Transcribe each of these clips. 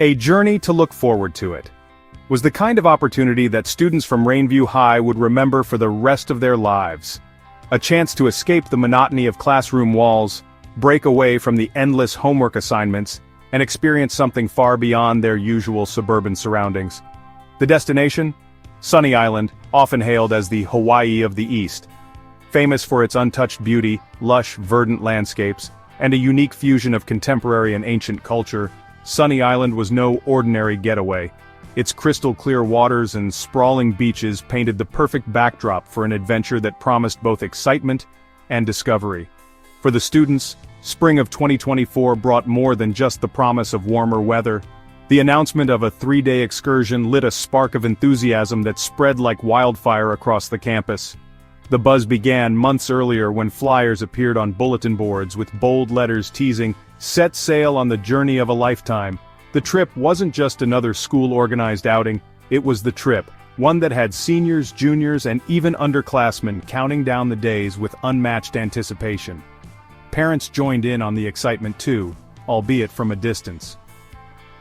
A journey to look forward to it was the kind of opportunity that students from Rainview High would remember for the rest of their lives. A chance to escape the monotony of classroom walls, break away from the endless homework assignments, and experience something far beyond their usual suburban surroundings. The destination? Sunny Island, often hailed as the Hawaii of the East. Famous for its untouched beauty, lush, verdant landscapes, and a unique fusion of contemporary and ancient culture, Sunny Island was no ordinary getaway. Its crystal-clear waters and sprawling beaches painted the perfect backdrop for an adventure that promised both excitement and discovery. For the students, spring of 2024 brought more than just the promise of warmer weather. The announcement of a 3-day excursion lit a spark of enthusiasm that spread like wildfire across the campus. The buzz began months earlier when flyers appeared on bulletin boards with bold letters teasing, "Set sail on the journey of a lifetime." The trip wasn't just another school-organized outing, it was the trip, one that had seniors, juniors, and even underclassmen counting down the days with unmatched anticipation. Parents joined in on the excitement too, albeit from a distance.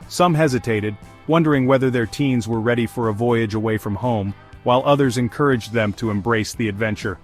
Some hesitated, wondering whether their teens were ready for a voyage away from home, while others encouraged them to embrace the adventure.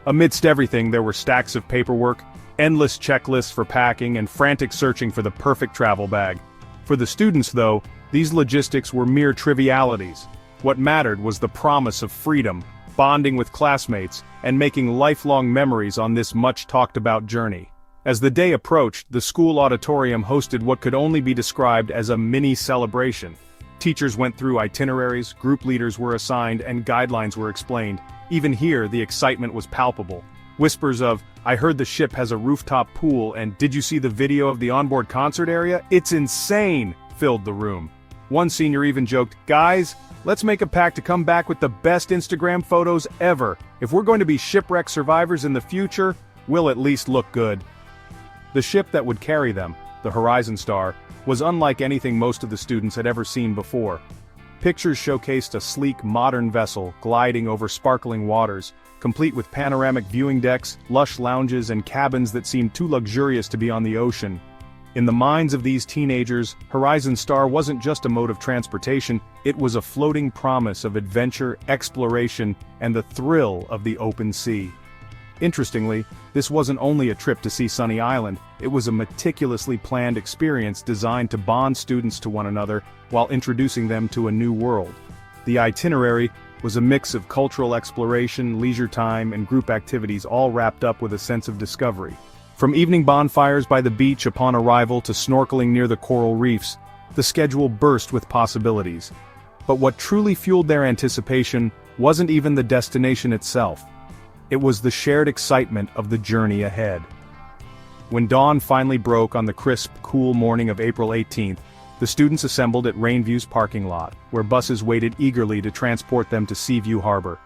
Amidst everything, there were stacks of paperwork, endless checklists for packing, and frantic searching for the perfect travel bag. For the students, though, these logistics were mere trivialities. What mattered was the promise of freedom, bonding with classmates, and making lifelong memories on this much-talked-about journey. As the day approached, the school auditorium hosted what could only be described as a mini-celebration. Teachers went through itineraries, group leaders were assigned, and guidelines were explained. Even here, the excitement was palpable. Whispers of, "I heard the ship has a rooftop pool," and "Did you see the video of the onboard concert area? It's insane!" filled the room. One senior even joked, "Guys, let's make a pact to come back with the best Instagram photos ever. If we're going to be shipwreck survivors in the future, we'll at least look good." The ship that would carry them, the Horizon Star, was unlike anything most of the students had ever seen before. Pictures showcased a sleek, modern vessel gliding over sparkling waters, complete with panoramic viewing decks, lush lounges, and cabins that seemed too luxurious to be on the ocean. In the minds of these teenagers, Horizon Star wasn't just a mode of transportation, it was a floating promise of adventure, exploration, and the thrill of the open sea. Interestingly, this wasn't only a trip to see Sunny Island, it was a meticulously planned experience designed to bond students to one another while introducing them to a new world. The itinerary was a mix of cultural exploration, leisure time, and group activities all wrapped up with a sense of discovery. From evening bonfires by the beach upon arrival to snorkeling near the coral reefs, the schedule burst with possibilities. But what truly fueled their anticipation wasn't even the destination itself. It was the shared excitement of the journey ahead. When dawn finally broke on the crisp, cool morning of April 18th, the students assembled at Rainview's parking lot, where buses waited eagerly to transport them to Seaview Harbor.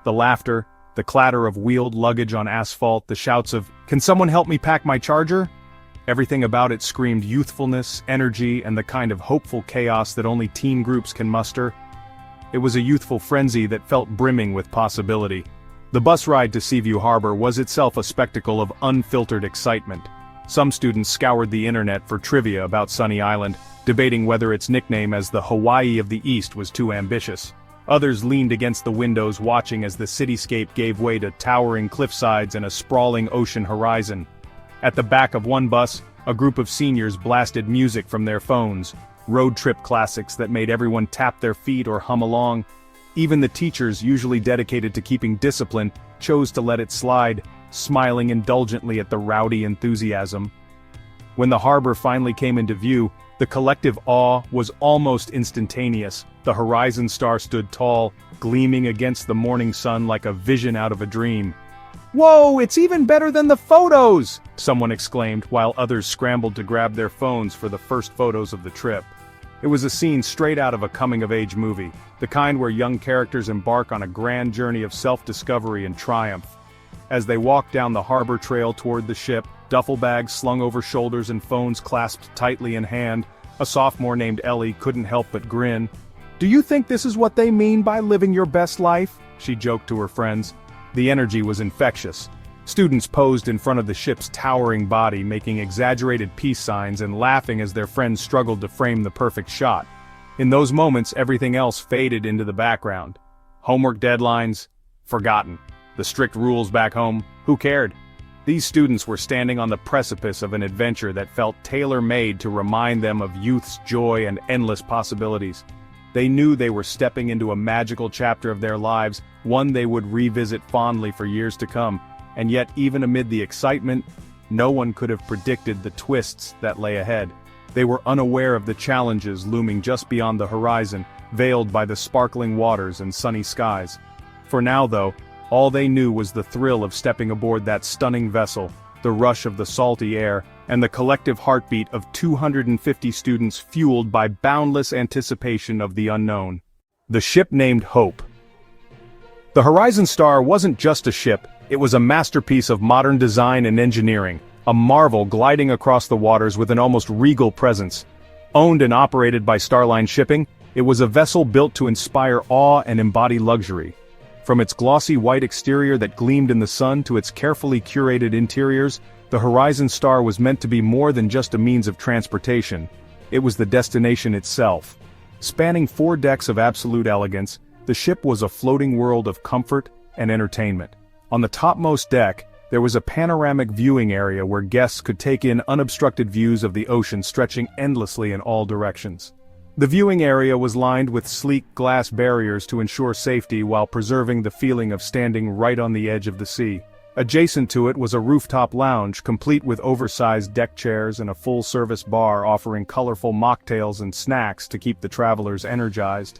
The laughter, the clatter of wheeled luggage on asphalt, the shouts of, "Can someone help me pack my charger?" Everything about it screamed youthfulness, energy, and the kind of hopeful chaos that only teen groups can muster. It was a youthful frenzy that felt brimming with possibility. The bus ride to Seaview Harbor was itself a spectacle of unfiltered excitement. Some students scoured the internet for trivia about Sunny Island, debating whether its nickname as the Hawaii of the East was too ambitious. Others leaned against the windows watching as the cityscape gave way to towering cliffsides and a sprawling ocean horizon. At the back of one bus, a group of seniors blasted music from their phones, road trip classics that made everyone tap their feet or hum along. Even the teachers, usually dedicated to keeping discipline, chose to let it slide, smiling indulgently at the rowdy enthusiasm. When the harbor finally came into view, the collective awe was almost instantaneous. The Horizon Star stood tall, gleaming against the morning sun like a vision out of a dream. "Whoa, it's even better than the photos!" someone exclaimed, while others scrambled to grab their phones for the first photos of the trip. It was a scene straight out of a coming-of-age movie, the kind where young characters embark on a grand journey of self-discovery and triumph. As they walked down the harbor trail toward the ship, duffel bags slung over shoulders and phones clasped tightly in hand, a sophomore named Ellie couldn't help but grin. "Do you think this is what they mean by living your best life?" she joked to her friends. The energy was infectious. Students posed in front of the ship's towering body, making exaggerated peace signs and laughing as their friends struggled to frame the perfect shot. In those moments, everything else faded into the background. Homework deadlines? Forgotten. The strict rules back home? Who cared? These students were standing on the precipice of an adventure that felt tailor-made to remind them of youth's joy and endless possibilities. They knew they were stepping into a magical chapter of their lives, one they would revisit fondly for years to come, and yet even amid the excitement, no one could have predicted the twists that lay ahead. They were unaware of the challenges looming just beyond the horizon, veiled by the sparkling waters and sunny skies. For now though, all they knew was the thrill of stepping aboard that stunning vessel, the rush of the salty air, and the collective heartbeat of 250 students fueled by boundless anticipation of the unknown. The ship named Hope. The Horizon Star wasn't just a ship, it was a masterpiece of modern design and engineering, a marvel gliding across the waters with an almost regal presence. Owned and operated by Starline Shipping, it was a vessel built to inspire awe and embody luxury. From its glossy white exterior that gleamed in the sun to its carefully curated interiors, the Horizon Star was meant to be more than just a means of transportation. It was the destination itself. Spanning 4 decks of absolute elegance, the ship was a floating world of comfort and entertainment. On the topmost deck, there was a panoramic viewing area where guests could take in unobstructed views of the ocean stretching endlessly in all directions. The viewing area was lined with sleek glass barriers to ensure safety while preserving the feeling of standing right on the edge of the sea. Adjacent to it was a rooftop lounge complete with oversized deck chairs and a full-service bar offering colorful mocktails and snacks to keep the travelers energized.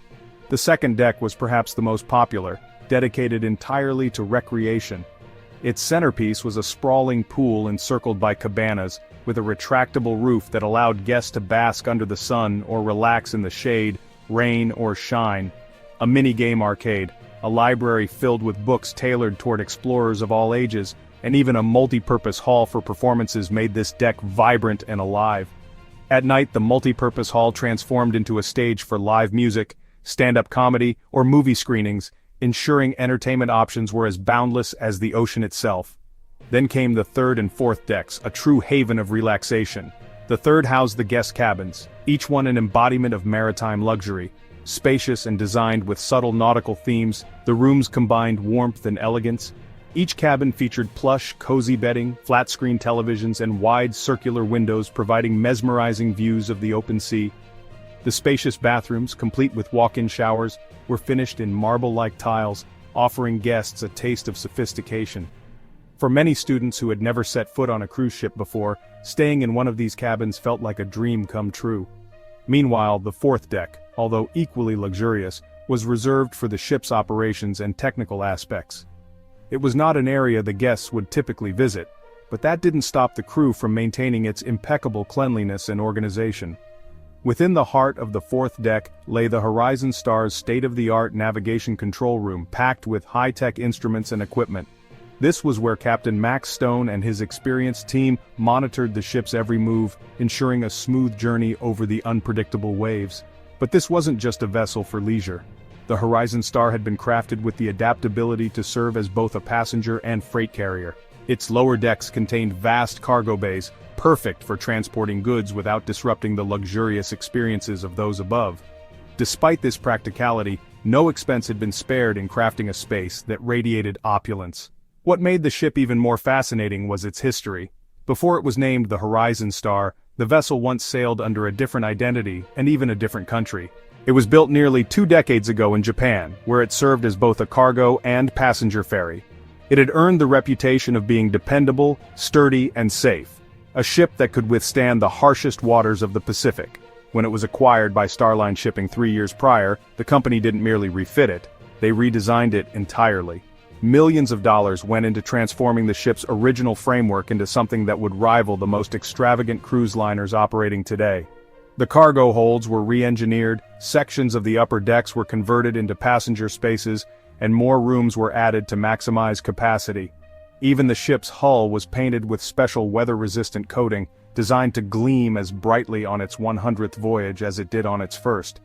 The second deck was perhaps the most popular, dedicated entirely to recreation. Its centerpiece was a sprawling pool encircled by cabanas, with a retractable roof that allowed guests to bask under the sun or relax in the shade, rain or shine. A mini-game arcade, a library filled with books tailored toward explorers of all ages, and even a multi-purpose hall for performances made this deck vibrant and alive. At night, the multi-purpose hall transformed into a stage for live music, stand-up comedy, or movie screenings, ensuring entertainment options were as boundless as the ocean itself. Then came the third and fourth decks, a true haven of relaxation. The third housed the guest cabins, each one an embodiment of maritime luxury. Spacious and designed with subtle nautical themes, the rooms combined warmth and elegance. Each cabin featured plush, cozy bedding, flat-screen televisions and wide circular windows providing mesmerizing views of the open sea. The spacious bathrooms, complete with walk-in showers, were finished in marble-like tiles, offering guests a taste of sophistication. For many students who had never set foot on a cruise ship before, staying in one of these cabins felt like a dream come true. Meanwhile, the fourth deck, although equally luxurious, was reserved for the ship's operations and technical aspects. It was not an area the guests would typically visit, but that didn't stop the crew from maintaining its impeccable cleanliness and organization. Within the heart of the fourth deck lay the Horizon Star's state-of-the-art navigation control room packed with high-tech instruments and equipment. This was where Captain Max Stone and his experienced team monitored the ship's every move, ensuring a smooth journey over the unpredictable waves. But this wasn't just a vessel for leisure. The Horizon Star had been crafted with the adaptability to serve as both a passenger and freight carrier. Its lower decks contained vast cargo bays, perfect for transporting goods without disrupting the luxurious experiences of those above. Despite this practicality, no expense had been spared in crafting a space that radiated opulence. What made the ship even more fascinating was its history. Before it was named the Horizon Star, the vessel once sailed under a different identity and even a different country. It was built nearly 2 decades ago in Japan, where it served as both a cargo and passenger ferry. It had earned the reputation of being dependable, sturdy, and safe. A ship that could withstand the harshest waters of the Pacific. When it was acquired by Starline Shipping 3 years prior, the company didn't merely refit it, they redesigned it entirely. Millions of dollars went into transforming the ship's original framework into something that would rival the most extravagant cruise liners operating today. The cargo holds were re-engineered, sections of the upper decks were converted into passenger spaces, and more rooms were added to maximize capacity. Even the ship's hull was painted with special weather-resistant coating, designed to gleam as brightly on its 100th voyage as it did on its first.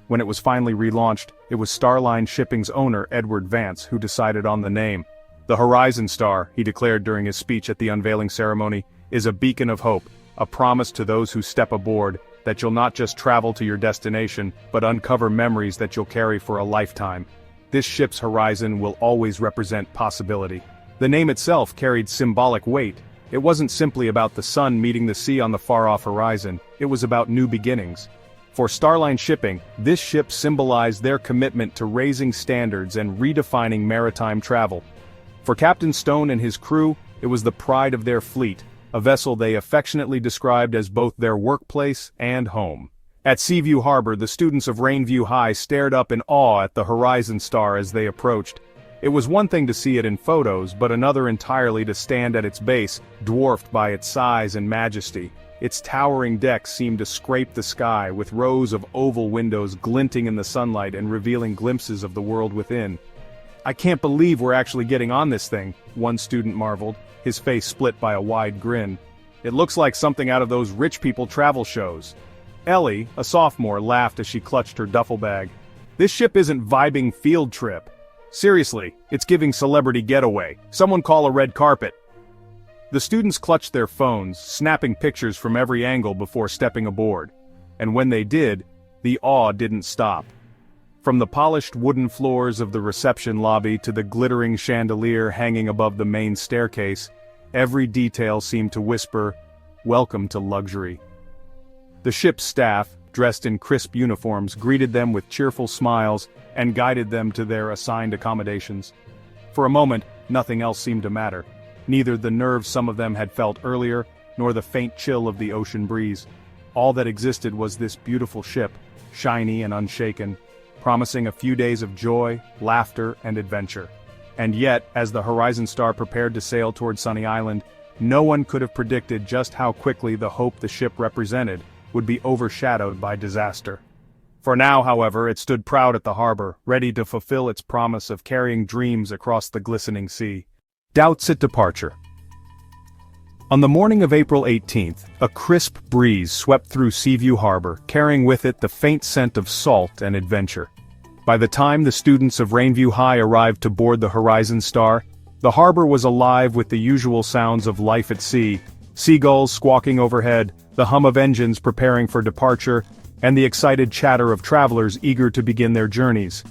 When it was finally relaunched, it was Starline Shipping's owner Edward Vance who decided on the name. "The Horizon Star," he declared during his speech at the unveiling ceremony, "is a beacon of hope, a promise to those who step aboard, that you'll not just travel to your destination, but uncover memories that you'll carry for a lifetime. This ship's horizon will always represent possibility." The name itself carried symbolic weight. It wasn't simply about the sun meeting the sea on the far-off horizon, it was about new beginnings. For Starline Shipping, this ship symbolized their commitment to raising standards and redefining maritime travel. For Captain Stone and his crew, it was the pride of their fleet, a vessel they affectionately described as both their workplace and home. At Seaview Harbor, the students of Rainview High stared up in awe at the Horizon Star as they approached. It was one thing to see it in photos, but another entirely to stand at its base, dwarfed by its size and majesty. Its towering decks seemed to scrape the sky, with rows of oval windows glinting in the sunlight and revealing glimpses of the world within. "I can't believe we're actually getting on this thing," one student marveled, his face split by a wide grin. "It looks like something out of those rich people travel shows." Ellie, a sophomore, laughed as she clutched her duffel bag. "This ship isn't vibing field trip. Seriously, it's giving celebrity getaway. Someone call a red carpet." The students clutched their phones, snapping pictures from every angle before stepping aboard. And when they did, the awe didn't stop. From the polished wooden floors of the reception lobby to the glittering chandelier hanging above the main staircase, every detail seemed to whisper, "Welcome to luxury." The ship's staff, dressed in crisp uniforms, greeted them with cheerful smiles and guided them to their assigned accommodations. For a moment, nothing else seemed to matter. Neither the nerves some of them had felt earlier, nor the faint chill of the ocean breeze. All that existed was this beautiful ship, shiny and unshaken, promising a few days of joy, laughter, and adventure. And yet, as the Horizon Star prepared to sail toward Sunny Island, no one could have predicted just how quickly the hope the ship represented would be overshadowed by disaster. For now, however, it stood proud at the harbor, ready to fulfill its promise of carrying dreams across the glistening sea. Doubts at departure. On the morning of April 18th, a crisp breeze swept through Seaview Harbor, carrying with it the faint scent of salt and adventure. By the time the students of Rainview High arrived to board the Horizon Star, the harbor was alive with the usual sounds of life at sea: seagulls squawking overhead, the hum of engines preparing for departure, and the excited chatter of travelers eager to begin their journeys.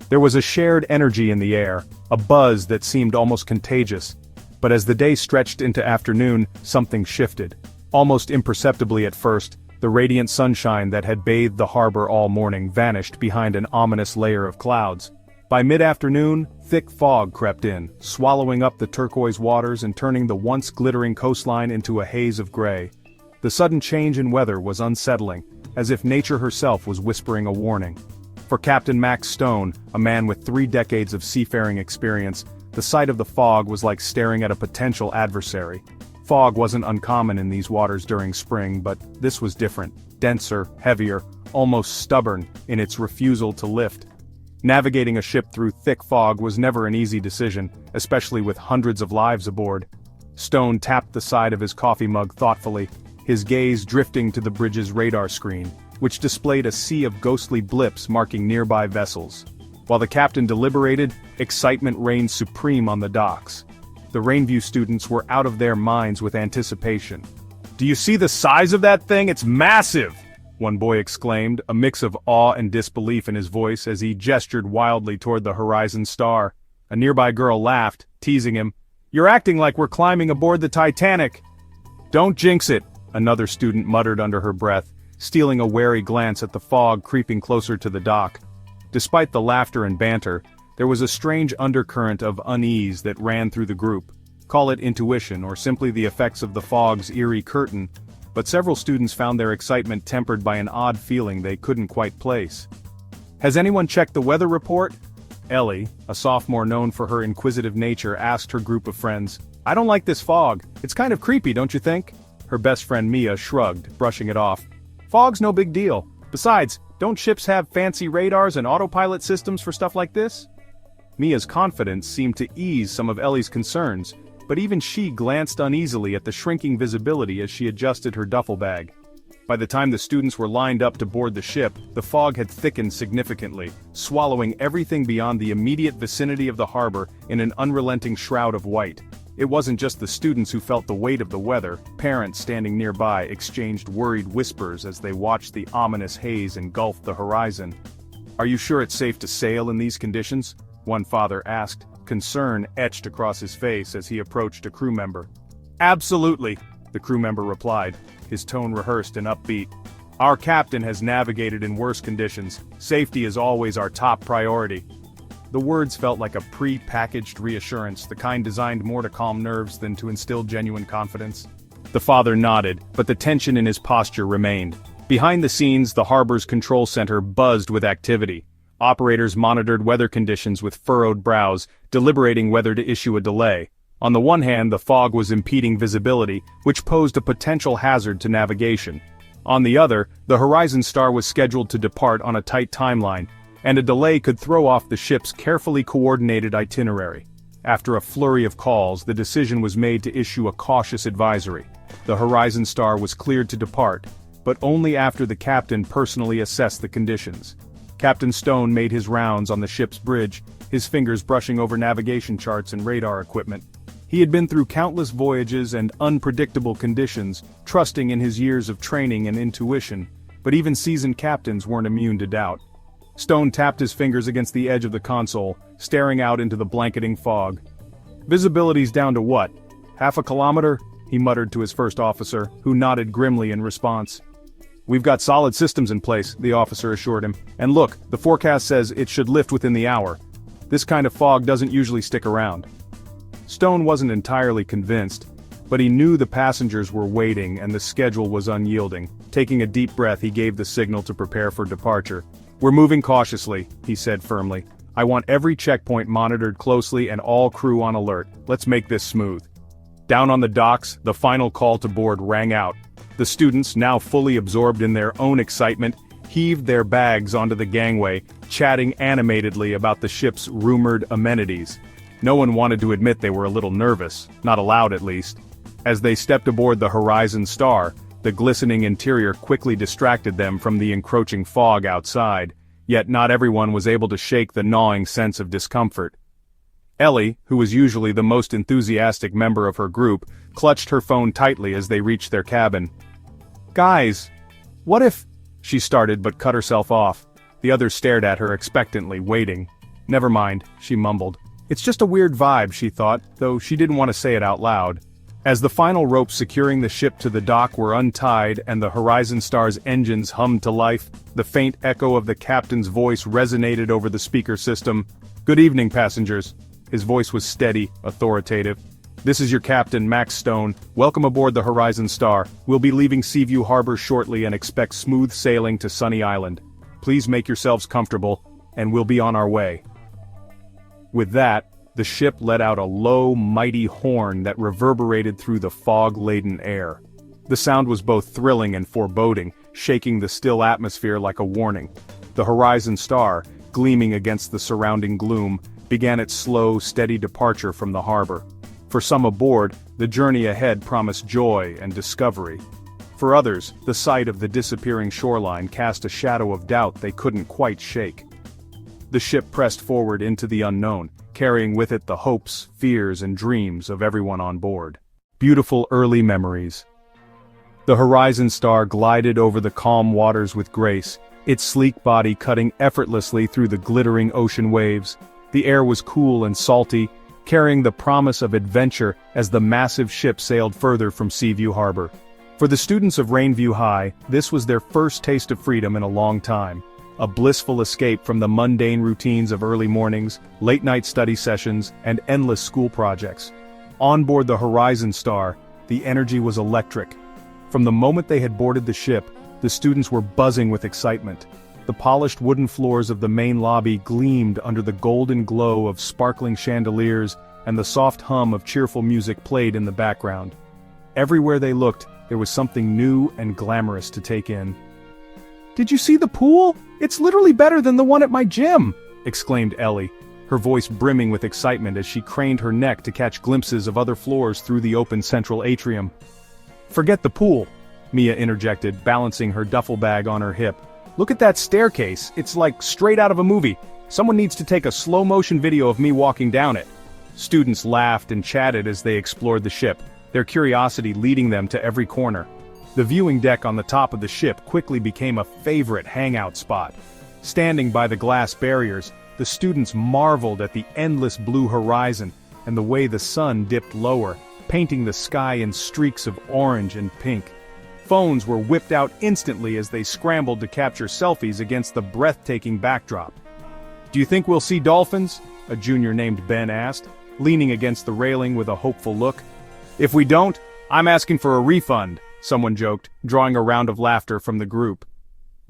There was a shared energy in the air, a buzz that seemed almost contagious. But as the day stretched into afternoon, something shifted. Almost imperceptibly at first, the radiant sunshine that had bathed the harbor all morning vanished behind an ominous layer of clouds. By mid-afternoon, thick fog crept in, swallowing up the turquoise waters and turning the once glittering coastline into a haze of gray. The sudden change in weather was unsettling, as if nature herself was whispering a warning. For Captain Max Stone, a man with 3 decades of seafaring experience, the sight of the fog was like staring at a potential adversary. Fog wasn't uncommon in these waters during spring, but this was different, denser, heavier, almost stubborn in its refusal to lift. Navigating a ship through thick fog was never an easy decision, especially with hundreds of lives aboard. Stone tapped the side of his coffee mug thoughtfully, his gaze drifting to the bridge's radar screen, which displayed a sea of ghostly blips marking nearby vessels. While the captain deliberated, excitement reigned supreme on the docks. The Rainview students were out of their minds with anticipation. "Do you see the size of that thing? It's massive!" one boy exclaimed, a mix of awe and disbelief in his voice as he gestured wildly toward the Horizon Star. A nearby girl laughed, teasing him. "You're acting like we're climbing aboard the Titanic." "Don't jinx it," another student muttered under her breath, stealing a wary glance at the fog creeping closer to the dock. Despite the laughter and banter, there was a strange undercurrent of unease that ran through the group. Call it intuition or simply the effects of the fog's eerie curtain, but several students found their excitement tempered by an odd feeling they couldn't quite place. "Has anyone checked the weather report?" Ellie, a sophomore known for her inquisitive nature, asked her group of friends. "I don't like this fog. It's kind of creepy, don't you think?" Her best friend Mia shrugged, brushing it off. "Fog's no big deal. Besides, don't ships have fancy radars and autopilot systems for stuff like this?" Mia's confidence seemed to ease some of Ellie's concerns, but even she glanced uneasily at the shrinking visibility as she adjusted her duffel bag. By the time the students were lined up to board the ship, the fog had thickened significantly, swallowing everything beyond the immediate vicinity of the harbor in an unrelenting shroud of white. It wasn't just the students who felt the weight of the weather. Parents standing nearby exchanged worried whispers as they watched the ominous haze engulf the horizon. "Are you sure it's safe to sail in these conditions?" one father asked, concern etched across his face as he approached a crew member. "Absolutely," the crew member replied, his tone rehearsed and upbeat. "Our captain has navigated in worse conditions. Safety is always our top priority." The words felt like a pre-packaged reassurance, the kind designed more to calm nerves than to instill genuine confidence. The father nodded, but the tension in his posture remained. Behind the scenes, the harbor's control center buzzed with activity. Operators monitored weather conditions with furrowed brows, deliberating whether to issue a delay. On the one hand, the fog was impeding visibility, which posed a potential hazard to navigation. On the other, the Horizon Star was scheduled to depart on a tight timeline, and a delay could throw off the ship's carefully coordinated itinerary. After a flurry of calls, the decision was made to issue a cautious advisory. The Horizon Star was cleared to depart, but only after the captain personally assessed the conditions. Captain Stone made his rounds on the ship's bridge, his fingers brushing over navigation charts and radar equipment. He had been through countless voyages and unpredictable conditions, trusting in his years of training and intuition, but even seasoned captains weren't immune to doubt. Stone tapped his fingers against the edge of the console, staring out into the blanketing fog. "Visibility's down to what? Half a kilometer?" he muttered to his first officer, who nodded grimly in response. "We've got solid systems in place," the officer assured him. "And look, the forecast says it should lift within the hour. This kind of fog doesn't usually stick around." Stone wasn't entirely convinced, but he knew the passengers were waiting and the schedule was unyielding. Taking a deep breath, he gave the signal to prepare for departure. "We're moving cautiously," he said firmly. "I want every checkpoint monitored closely and all crew on alert. Let's make this smooth." Down on the docks, the final call to board rang out. The students, now fully absorbed in their own excitement, heaved their bags onto the gangway, chatting animatedly about the ship's rumored amenities. No one wanted to admit they were a little nervous, not aloud at least. As they stepped aboard the Horizon Star, the glistening interior quickly distracted them from the encroaching fog outside, yet not everyone was able to shake the gnawing sense of discomfort. Ellie, who was usually the most enthusiastic member of her group, clutched her phone tightly as they reached their cabin. "Guys, what if—" she started but cut herself off. The others stared at her expectantly, waiting. "Never mind," she mumbled. "It's just a weird vibe," she thought, though she didn't want to say it out loud. As the final ropes securing the ship to the dock were untied and the Horizon Star's engines hummed to life, the faint echo of the captain's voice resonated over the speaker system. "Good evening, passengers." His voice was steady, authoritative. "This is your captain, Max Stone. Welcome aboard the Horizon Star. We'll be leaving Seaview Harbor shortly and expect smooth sailing to Sunny Island. Please make yourselves comfortable, and we'll be on our way." With that, the ship let out a low, mighty horn that reverberated through the fog-laden air. The sound was both thrilling and foreboding, shaking the still atmosphere like a warning. The Horizon Star, gleaming against the surrounding gloom, began its slow, steady departure from the harbor. For some aboard, the journey ahead promised joy and discovery. For others, the sight of the disappearing shoreline cast a shadow of doubt they couldn't quite shake. The ship pressed forward into the unknown, carrying with it the hopes, fears, and dreams of everyone on board. Beautiful early memories. The Horizon Star glided over the calm waters with grace, its sleek body cutting effortlessly through the glittering ocean waves. The air was cool and salty, carrying the promise of adventure as the massive ship sailed further from Seaview Harbor. For the students of Rainview High, this was their first taste of freedom in a long time. A blissful escape from the mundane routines of early mornings, late-night study sessions, and endless school projects. On board the Horizon Star, the energy was electric. From the moment they had boarded the ship, the students were buzzing with excitement. The polished wooden floors of the main lobby gleamed under the golden glow of sparkling chandeliers, and the soft hum of cheerful music played in the background. Everywhere they looked, there was something new and glamorous to take in. "Did you see the pool? It's literally better than the one at my gym!" exclaimed Ellie, her voice brimming with excitement as she craned her neck to catch glimpses of other floors through the open central atrium. "Forget the pool. Mia interjected, balancing her duffel bag on her hip. "Look at that staircase, it's like straight out of a movie. Someone needs to take a slow-motion video of me walking down it." Students laughed and chatted as they explored the ship, their curiosity leading them to every corner. The viewing deck on the top of the ship quickly became a favorite hangout spot. Standing by the glass barriers, the students marveled at the endless blue horizon and the way the sun dipped lower, painting the sky in streaks of orange and pink. Phones were whipped out instantly as they scrambled to capture selfies against the breathtaking backdrop. "Do you think we'll see dolphins?" a junior named Ben asked, leaning against the railing with a hopeful look. "If we don't, I'm asking for a refund," someone joked, drawing a round of laughter from the group.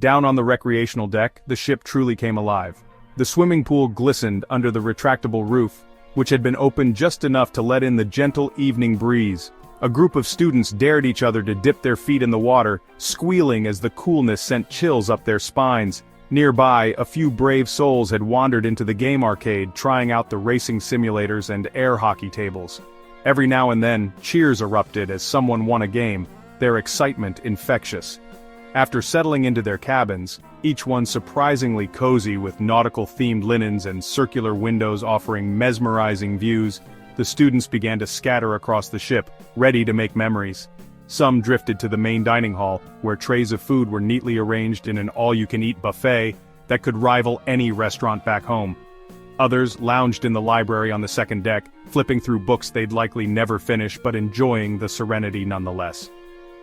Down on the recreational deck, the ship truly came alive. The swimming pool glistened under the retractable roof, which had been opened just enough to let in the gentle evening breeze. A group of students dared each other to dip their feet in the water, squealing as the coolness sent chills up their spines. Nearby, a few brave souls had wandered into the game arcade, trying out the racing simulators and air hockey tables. Every now and then, cheers erupted as someone won a game, their excitement infectious. After settling into their cabins, each one surprisingly cozy with nautical-themed linens and circular windows offering mesmerizing views, the students began to scatter across the ship, ready to make memories. Some drifted to the main dining hall, where trays of food were neatly arranged in an all-you-can-eat buffet that could rival any restaurant back home. Others lounged in the library on the second deck, flipping through books they'd likely never finish but enjoying the serenity nonetheless.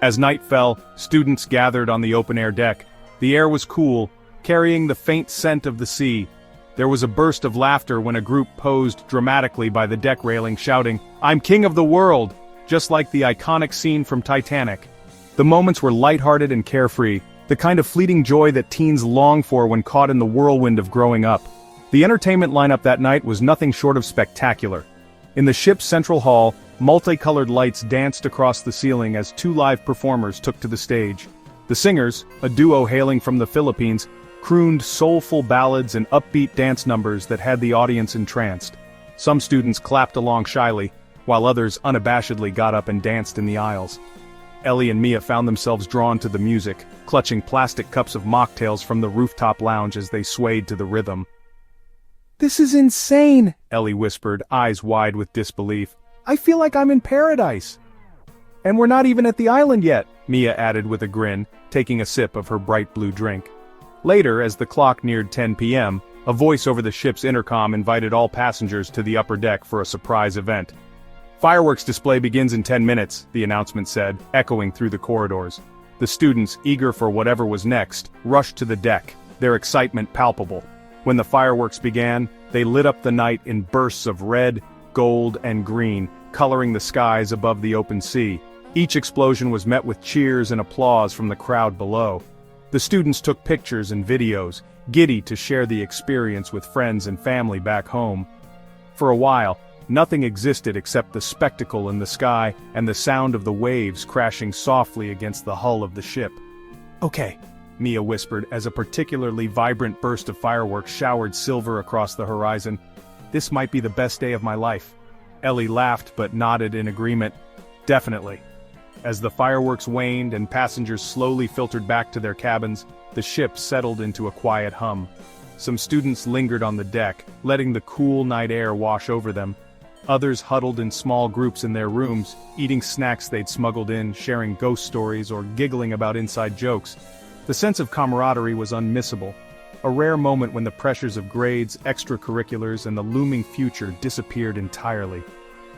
As night fell, students gathered on the open-air deck. The air was cool, carrying the faint scent of the sea. There was a burst of laughter when a group posed dramatically by the deck railing shouting, "I'm king of the world!" just like the iconic scene from Titanic. The moments were lighthearted and carefree, the kind of fleeting joy that teens long for when caught in the whirlwind of growing up. The entertainment lineup that night was nothing short of spectacular. In the ship's central hall, multicolored lights danced across the ceiling as two live performers took to the stage. The singers, a duo hailing from the Philippines, crooned soulful ballads and upbeat dance numbers that had the audience entranced. Some students clapped along shyly, while others unabashedly got up and danced in the aisles. Ellie and Mia found themselves drawn to the music, clutching plastic cups of mocktails from the rooftop lounge as they swayed to the rhythm. "This is insane," Ellie whispered, eyes wide with disbelief. "I feel like I'm in paradise." "And we're not even at the island yet," Mia added with a grin, taking a sip of her bright blue drink. Later, as the clock neared 10 p.m., a voice over the ship's intercom invited all passengers to the upper deck for a surprise event. "Fireworks display begins in 10 minutes, the announcement said, echoing through the corridors. The students, eager for whatever was next, rushed to the deck, their excitement palpable. When the fireworks began, they lit up the night in bursts of red, gold, and green, coloring the skies above the open sea. Each explosion was met with cheers and applause from the crowd below. The students took pictures and videos, giddy to share the experience with friends and family back home. For a while, nothing existed except the spectacle in the sky and the sound of the waves crashing softly against the hull of the ship. "Okay," Mia whispered as a particularly vibrant burst of fireworks showered silver across the horizon. "This might be the best day of my life." Ellie laughed but nodded in agreement. "Definitely." As the fireworks waned and passengers slowly filtered back to their cabins, the ship settled into a quiet hum. Some students lingered on the deck, letting the cool night air wash over them. Others huddled in small groups in their rooms, eating snacks they'd smuggled in, sharing ghost stories or giggling about inside jokes. The sense of camaraderie was unmissable, a rare moment when the pressures of grades, extracurriculars, and the looming future disappeared entirely.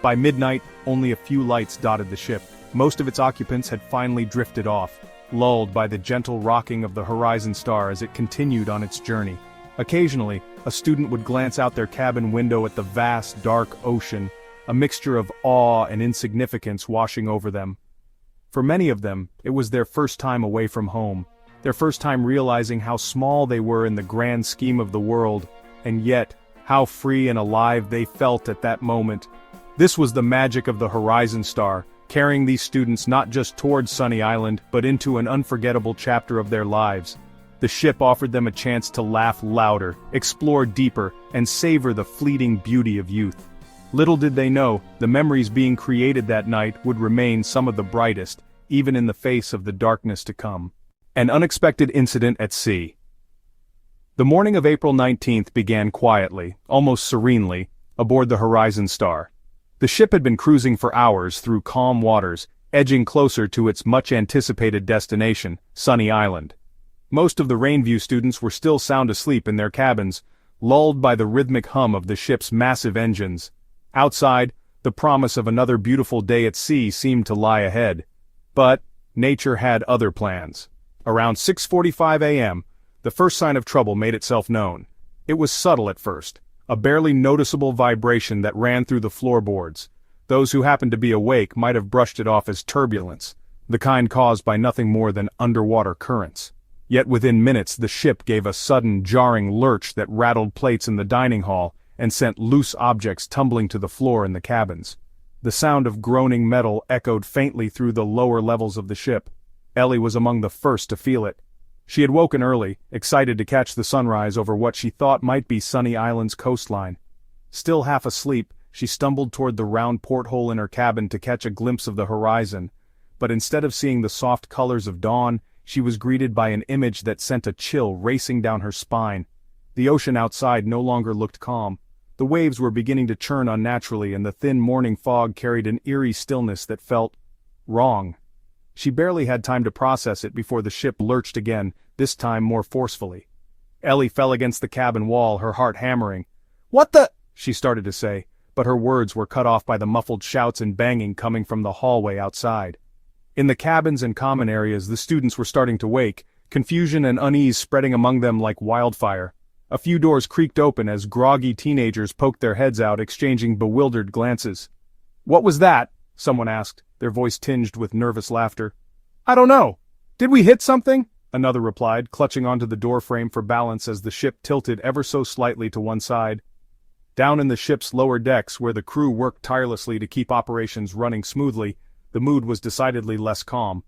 By midnight, only a few lights dotted the ship. Most of its occupants had finally drifted off, lulled by the gentle rocking of the Horizon Star as it continued on its journey. Occasionally, a student would glance out their cabin window at the vast, dark ocean, a mixture of awe and insignificance washing over them. For many of them, it was their first time away from home, their first time realizing how small they were in the grand scheme of the world, and yet, how free and alive they felt at that moment. This was the magic of the Horizon Star, carrying these students not just towards Sunny Island, but into an unforgettable chapter of their lives. The ship offered them a chance to laugh louder, explore deeper, and savor the fleeting beauty of youth. Little did they know, the memories being created that night would remain some of the brightest, even in the face of the darkness to come. An unexpected incident at sea. The morning of April 19th began quietly, almost serenely, aboard the Horizon Star. The ship had been cruising for hours through calm waters, edging closer to its much-anticipated destination, Sunny Island. Most of the Rainview students were still sound asleep in their cabins, lulled by the rhythmic hum of the ship's massive engines. Outside, the promise of another beautiful day at sea seemed to lie ahead. But nature had other plans. Around 6:45 a.m., the first sign of trouble made itself known. It was subtle at first, a barely noticeable vibration that ran through the floorboards. Those who happened to be awake might have brushed it off as turbulence, the kind caused by nothing more than underwater currents. Yet within minutes the ship gave a sudden, jarring lurch that rattled plates in the dining hall and sent loose objects tumbling to the floor in the cabins. The sound of groaning metal echoed faintly through the lower levels of the ship. Ellie was among the first to feel it. She had woken early, excited to catch the sunrise over what she thought might be Sunny Island's coastline. Still half asleep, she stumbled toward the round porthole in her cabin to catch a glimpse of the horizon, but instead of seeing the soft colors of dawn, she was greeted by an image that sent a chill racing down her spine. The ocean outside no longer looked calm. The waves were beginning to churn unnaturally, and the thin morning fog carried an eerie stillness that felt wrong. She barely had time to process it before the ship lurched again, this time more forcefully. Ellie fell against the cabin wall, her heart hammering. "What the—" she started to say, but her words were cut off by the muffled shouts and banging coming from the hallway outside. In the cabins and common areas the students were starting to wake, confusion and unease spreading among them like wildfire. A few doors creaked open as groggy teenagers poked their heads out, exchanging bewildered glances. "What was that?" someone asked, their voice tinged with nervous laughter. "I don't know. Did we hit something?" another replied, clutching onto the doorframe for balance as the ship tilted ever so slightly to one side. Down in the ship's lower decks, where the crew worked tirelessly to keep operations running smoothly, the mood was decidedly less calm.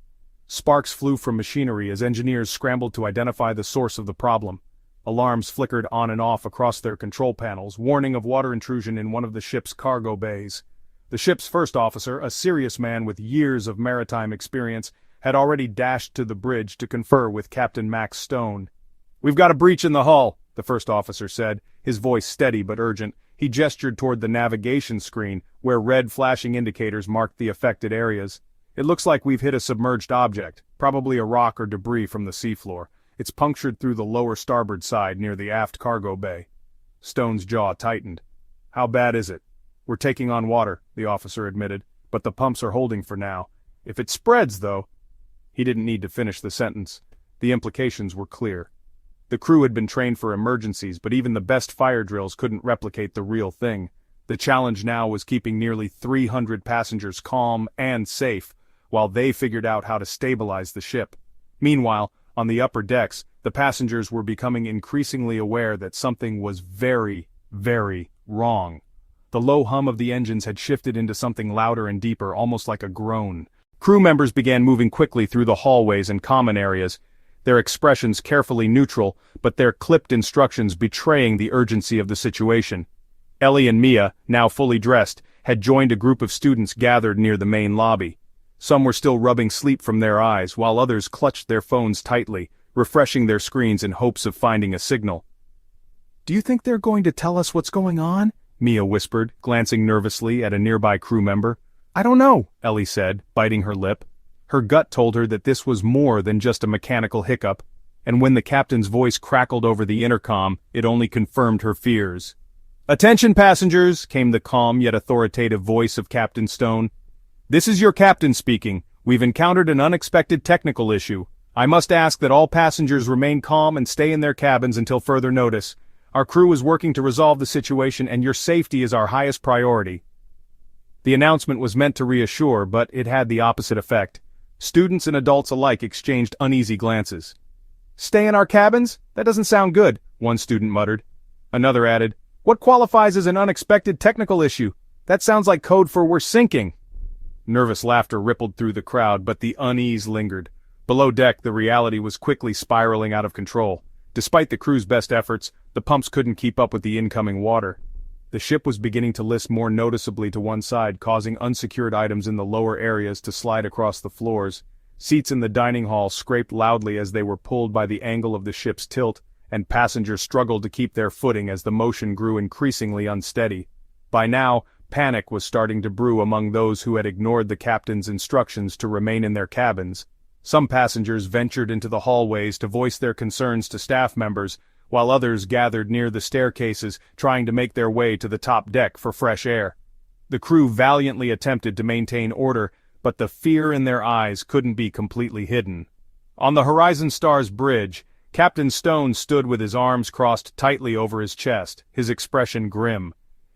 Sparks flew from machinery as engineers scrambled to identify the source of the problem. Alarms flickered on and off across their control panels, warning of water intrusion in one of the ship's cargo bays. The ship's first officer, a serious man with years of maritime experience, had already dashed to the bridge to confer with Captain Max Stone. "We've got a breach in the hull," the first officer said, his voice steady but urgent. He gestured toward the navigation screen, where red flashing indicators marked the affected areas. "It looks like we've hit a submerged object, probably a rock or debris from the seafloor. It's punctured through the lower starboard side near the aft cargo bay." Stone's jaw tightened. "How bad is it?" "We're taking on water," the officer admitted, "but the pumps are holding for now. If it spreads, though—" He didn't need to finish the sentence. The implications were clear. The crew had been trained for emergencies, but even the best fire drills couldn't replicate the real thing. The challenge now was keeping nearly 300 passengers calm and safe, while they figured out how to stabilize the ship. Meanwhile, on the upper decks, the passengers were becoming increasingly aware that something was very, very wrong. The low hum of the engines had shifted into something louder and deeper, almost like a groan. Crew members began moving quickly through the hallways and common areas, their expressions carefully neutral, but their clipped instructions betraying the urgency of the situation. Ellie and Mia, now fully dressed, had joined a group of students gathered near the main lobby. Some were still rubbing sleep from their eyes, while others clutched their phones tightly, refreshing their screens in hopes of finding a signal. "Do you think they're going to tell us what's going on?" Mia whispered, glancing nervously at a nearby crew member. "I don't know," Ellie said, biting her lip. Her gut told her that this was more than just a mechanical hiccup, and when the captain's voice crackled over the intercom, it only confirmed her fears. "Attention passengers," came the calm yet authoritative voice of Captain Stone. "This is your captain speaking. We've encountered an unexpected technical issue. I must ask that all passengers remain calm and stay in their cabins until further notice. Our crew is working to resolve the situation, and your safety is our highest priority." The announcement was meant to reassure, but it had the opposite effect. Students and adults alike exchanged uneasy glances. "Stay in our cabins? That doesn't sound good," one student muttered. Another added, "What qualifies as an unexpected technical issue? That sounds like code for we're sinking." Nervous laughter rippled through the crowd, but the unease lingered. Below deck, the reality was quickly spiraling out of control. Despite the crew's best efforts, the pumps couldn't keep up with the incoming water. The ship was beginning to list more noticeably to one side, causing unsecured items in the lower areas to slide across the floors. Seats in the dining hall scraped loudly as they were pulled by the angle of the ship's tilt, and passengers struggled to keep their footing as the motion grew increasingly unsteady. By now, panic was starting to brew among those who had ignored the captain's instructions to remain in their cabins. Some passengers ventured into the hallways to voice their concerns to staff members, while others gathered near the staircases, trying to make their way to the top deck for fresh air. The crew valiantly attempted to maintain order, but the fear in their eyes couldn't be completely hidden. On the Horizon Star's bridge, Captain Stone stood with his arms crossed tightly over his chest, his expression grim.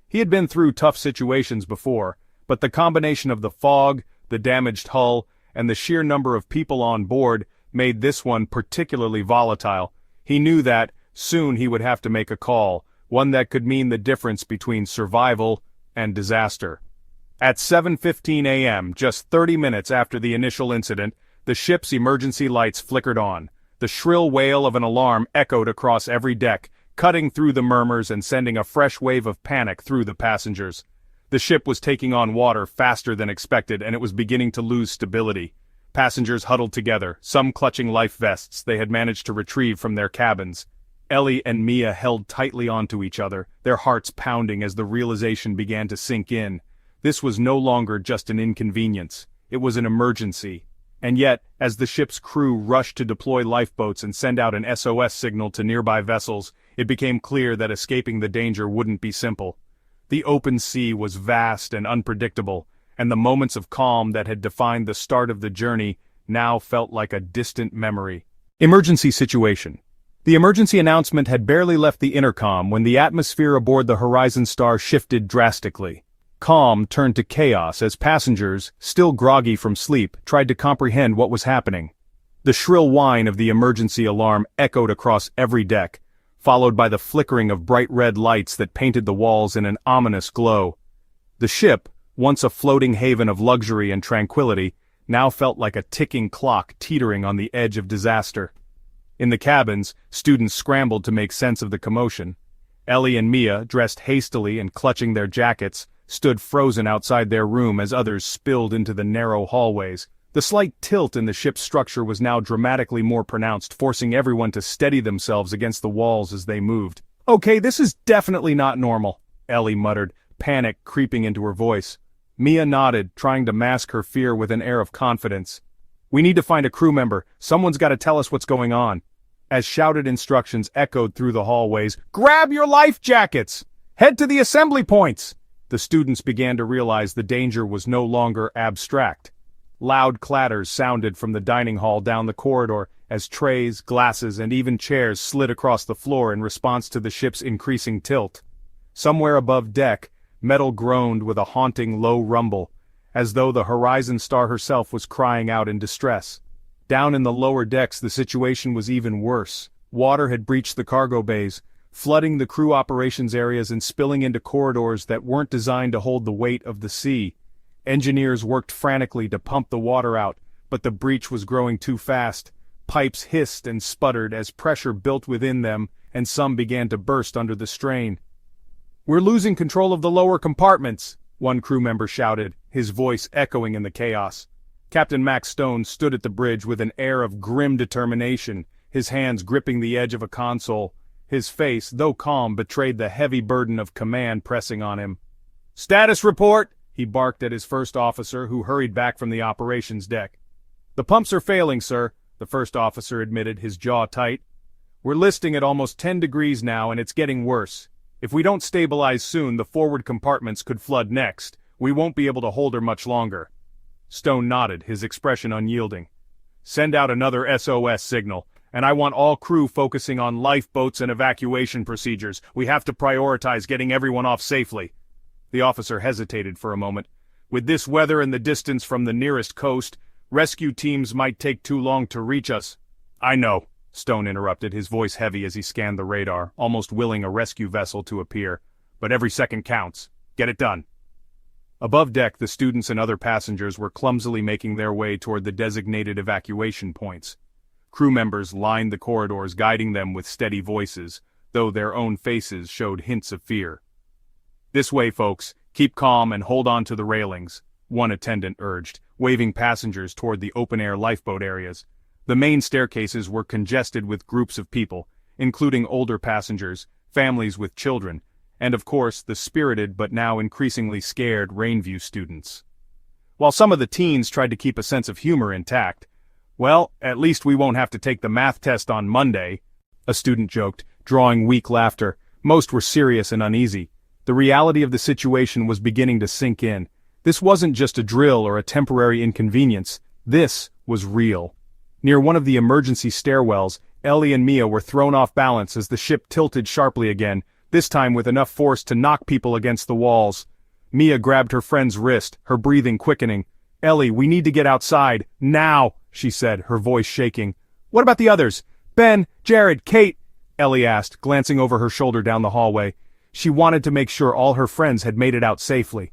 He had been through tough situations before, but the combination of the fog, the damaged hull, and the sheer number of people on board made this one particularly volatile. He knew that, soon he would have to make a call, one that could mean the difference between survival and disaster. At 7:15 a.m., just 30 minutes after the initial incident, the ship's emergency lights flickered on. The shrill wail of an alarm echoed across every deck, cutting through the murmurs and sending a fresh wave of panic through the passengers. The ship was taking on water faster than expected, and it was beginning to lose stability. Passengers huddled together, some clutching life vests they had managed to retrieve from their cabins. Ellie and Mia held tightly onto each other, their hearts pounding as the realization began to sink in. This was no longer just an inconvenience, it was an emergency. And yet, as the ship's crew rushed to deploy lifeboats and send out an SOS signal to nearby vessels, it became clear that escaping the danger wouldn't be simple. The open sea was vast and unpredictable, and the moments of calm that had defined the start of the journey now felt like a distant memory. Emergency situation. The emergency announcement had barely left the intercom when the atmosphere aboard the Horizon Star shifted drastically. Calm turned to chaos as passengers, still groggy from sleep, tried to comprehend what was happening. The shrill whine of the emergency alarm echoed across every deck, followed by the flickering of bright red lights that painted the walls in an ominous glow. The ship, once a floating haven of luxury and tranquility, now felt like a ticking clock teetering on the edge of disaster. In the cabins, students scrambled to make sense of the commotion. Ellie and Mia, dressed hastily and clutching their jackets, stood frozen outside their room as others spilled into the narrow hallways. The slight tilt in the ship's structure was now dramatically more pronounced, forcing everyone to steady themselves against the walls as they moved. "Okay, this is definitely not normal," Ellie muttered, panic creeping into her voice. Mia nodded, trying to mask her fear with an air of confidence. "We need to find a crew member. Someone's got to tell us what's going on." As shouted instructions echoed through the hallways, "Grab your life jackets! Head to the assembly points!" The students began to realize the danger was no longer abstract. Loud clatters sounded from the dining hall down the corridor as trays, glasses, and even chairs slid across the floor in response to the ship's increasing tilt. Somewhere above deck, metal groaned with a haunting low rumble, as though the Horizon Star herself was crying out in distress. Down in the lower decks the situation was even worse. Water had breached the cargo bays, flooding the crew operations areas and spilling into corridors that weren't designed to hold the weight of the sea. Engineers worked frantically to pump the water out, but the breach was growing too fast. Pipes hissed and sputtered as pressure built within them, and some began to burst under the strain. "We're losing control of the lower compartments," one crew member shouted, his voice echoing in the chaos. Captain Max Stone stood at the bridge with an air of grim determination, his hands gripping the edge of a console. His face, though calm, betrayed the heavy burden of command pressing on him. "Status report!" he barked at his first officer, who hurried back from the operations deck. "The pumps are failing, sir," the first officer admitted, his jaw tight. "We're listing at almost 10 degrees now, and it's getting worse. If we don't stabilize soon, the forward compartments could flood next. We won't be able to hold her much longer." Stone nodded, his expression unyielding. "Send out another SOS signal, and I want all crew focusing on lifeboats and evacuation procedures. We have to prioritize getting everyone off safely." The officer hesitated for a moment. "With this weather and the distance from the nearest coast, rescue teams might take too long to reach us." "I know," Stone interrupted, his voice heavy as he scanned the radar, almost willing a rescue vessel to appear. "But every second counts. Get it done." Above deck, the students and other passengers were clumsily making their way toward the designated evacuation points. Crew members lined the corridors, guiding them with steady voices, though their own faces showed hints of fear. "This way, folks. Keep calm and hold on to the railings," one attendant urged. waving passengers toward the open-air lifeboat areas. The main staircases were congested with groups of people, including older passengers, families with children, and of course the spirited but now increasingly scared Rainview students. While some of the teens tried to keep a sense of humor intact, "Well, at least we won't have to take the math test on Monday," a student joked, drawing weak laughter. Most were serious and uneasy. The reality of the situation was beginning to sink in. This wasn't just a drill or a temporary inconvenience. This was real. Near one of the emergency stairwells, Ellie and Mia were thrown off balance as the ship tilted sharply again, this time with enough force to knock people against the walls. Mia grabbed her friend's wrist, her breathing quickening. "Ellie, we need to get outside, now," she said, her voice shaking. "What about the others? Ben, Jared, Kate?" Ellie asked, glancing over her shoulder down the hallway. She wanted to make sure all her friends had made it out safely.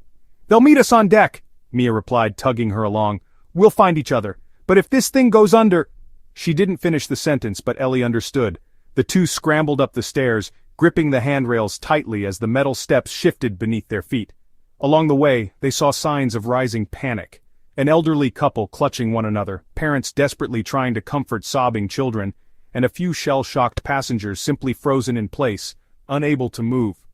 "They'll meet us on deck," Mia replied, tugging her along. "We'll find each other. But if this thing goes under—" She didn't finish the sentence, but Ellie understood. The two scrambled up the stairs, gripping the handrails tightly as the metal steps shifted beneath their feet. Along the way, they saw signs of rising panic. An elderly couple clutching one another, parents desperately trying to comfort sobbing children, and a few shell-shocked passengers simply frozen in place, unable to move.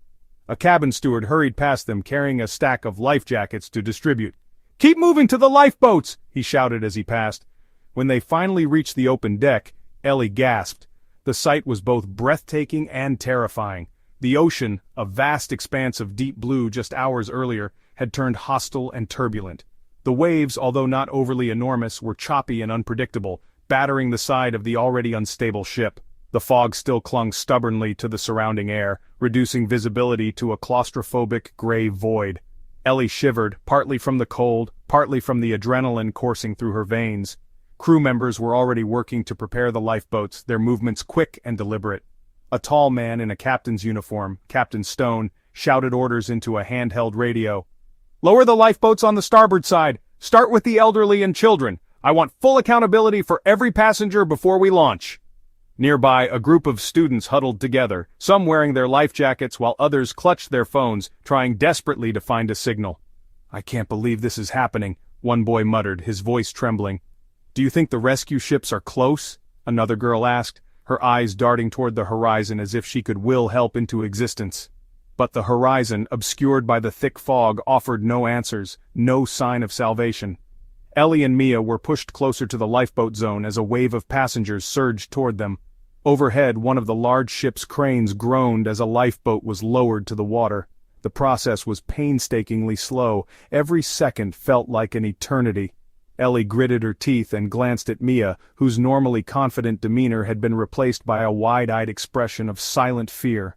A cabin steward hurried past them carrying a stack of life jackets to distribute. "Keep moving to the lifeboats!" he shouted as he passed. When they finally reached the open deck, Ellie gasped. The sight was both breathtaking and terrifying. The ocean, a vast expanse of deep blue just hours earlier, had turned hostile and turbulent. The waves, although not overly enormous, were choppy and unpredictable, battering the side of the already unstable ship. The fog still clung stubbornly to the surrounding air, reducing visibility to a claustrophobic gray void. Ellie shivered, partly from the cold, partly from the adrenaline coursing through her veins. Crew members were already working to prepare the lifeboats, their movements quick and deliberate. A tall man in a captain's uniform, Captain Stone, shouted orders into a handheld radio. "Lower the lifeboats on the starboard side. Start with the elderly and children. I want full accountability for every passenger before we launch." Nearby, a group of students huddled together, some wearing their life jackets while others clutched their phones, trying desperately to find a signal. "I can't believe this is happening," one boy muttered, his voice trembling. "Do you think the rescue ships are close?" another girl asked, her eyes darting toward the horizon as if she could will help into existence. But the horizon, obscured by the thick fog, offered no answers, no sign of salvation. Ellie and Mia were pushed closer to the lifeboat zone as a wave of passengers surged toward them. Overhead, one of the large ship's cranes groaned as a lifeboat was lowered to the water. The process was painstakingly slow. Every second felt like an eternity. Ellie gritted her teeth and glanced at Mia, whose normally confident demeanor had been replaced by a wide-eyed expression of silent fear.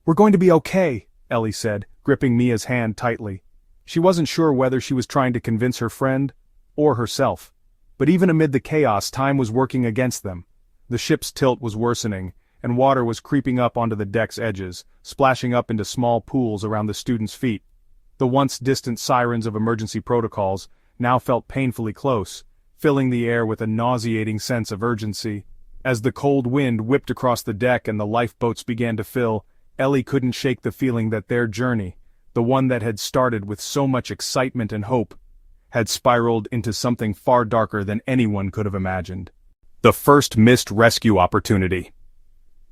"We're going to be okay," Ellie said, gripping Mia's hand tightly. She wasn't sure whether she was trying to convince her friend or herself. But even amid the chaos, time was working against them. The ship's tilt was worsening, and water was creeping up onto the deck's edges, splashing up into small pools around the students' feet. The once distant sirens of emergency protocols now felt painfully close, filling the air with a nauseating sense of urgency. As the cold wind whipped across the deck and the lifeboats began to fill, Ellie couldn't shake the feeling that their journey, the one that had started with so much excitement and hope, had spiraled into something far darker than anyone could have imagined. The first missed rescue opportunity.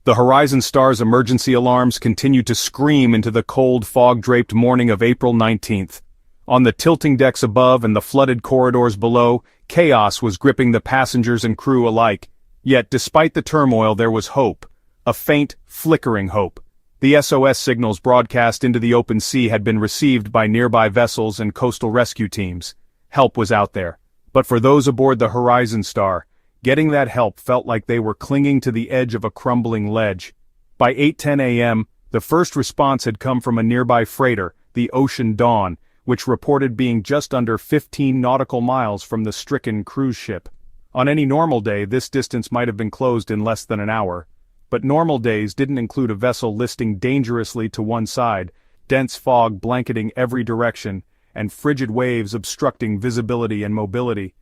The Horizon Star's emergency alarms continued to scream into the cold fog-draped morning of April 19th. On the tilting decks above and the flooded corridors below, chaos was gripping the passengers and crew alike. Yet despite the turmoil there was hope. A faint, flickering hope. The SOS signals broadcast into the open sea had been received by nearby vessels and coastal rescue teams. Help was out there. But for those aboard the Horizon Star, getting that help felt like they were clinging to the edge of a crumbling ledge. By 8:10 a.m., the first response had come from a nearby freighter, the Ocean Dawn, which reported being just under 15 nautical miles from the stricken cruise ship. On any normal day, this distance might have been closed in less than an hour. But normal days didn't include a vessel listing dangerously to one side, dense fog blanketing every direction, and frigid waves obstructing visibility and mobility.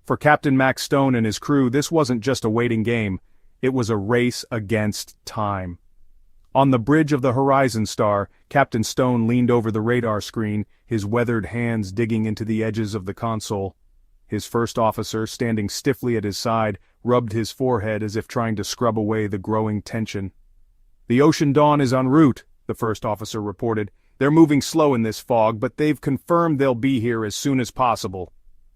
For Captain Max Stone and his crew, this wasn't just a waiting game, it was a race against time. On the bridge of the Horizon Star, Captain Stone leaned over the radar screen, his weathered hands digging into the edges of the console. His first officer, standing stiffly at his side, rubbed his forehead as if trying to scrub away the growing tension. "The Ocean Dawn is en route," the first officer reported. "They're moving slow in this fog, but they've confirmed they'll be here as soon as possible."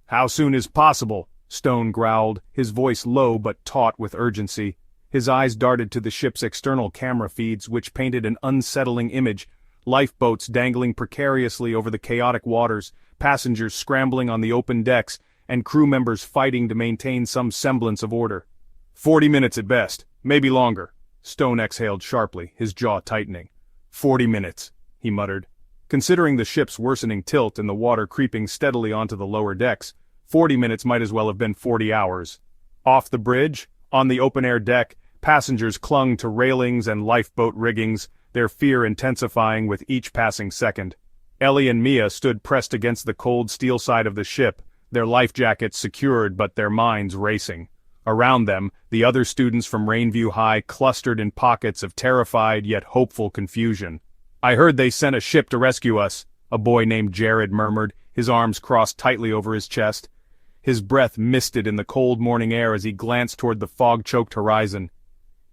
"How soon is possible?" Stone growled, his voice low but taut with urgency. His eyes darted to the ship's external camera feeds, which painted an unsettling image: lifeboats dangling precariously over the chaotic waters, passengers scrambling on the open decks, and crew members fighting to maintain some semblance of order. 40 minutes at best, maybe longer. Stone exhaled sharply, his jaw tightening. 40 minutes, he muttered. Considering the ship's worsening tilt and the water creeping steadily onto the lower decks, 40 minutes might as well have been 40 hours. Off the bridge, on the open-air deck, passengers clung to railings and lifeboat riggings, their fear intensifying with each passing second. Ellie and Mia stood pressed against the cold steel side of the ship, their life jackets secured but their minds racing. Around them, the other students from Rainview High clustered in pockets of terrified yet hopeful confusion. "I heard they sent a ship to rescue us," a boy named Jared murmured, his arms crossed tightly over his chest. His breath misted in the cold morning air as he glanced toward the fog-choked horizon.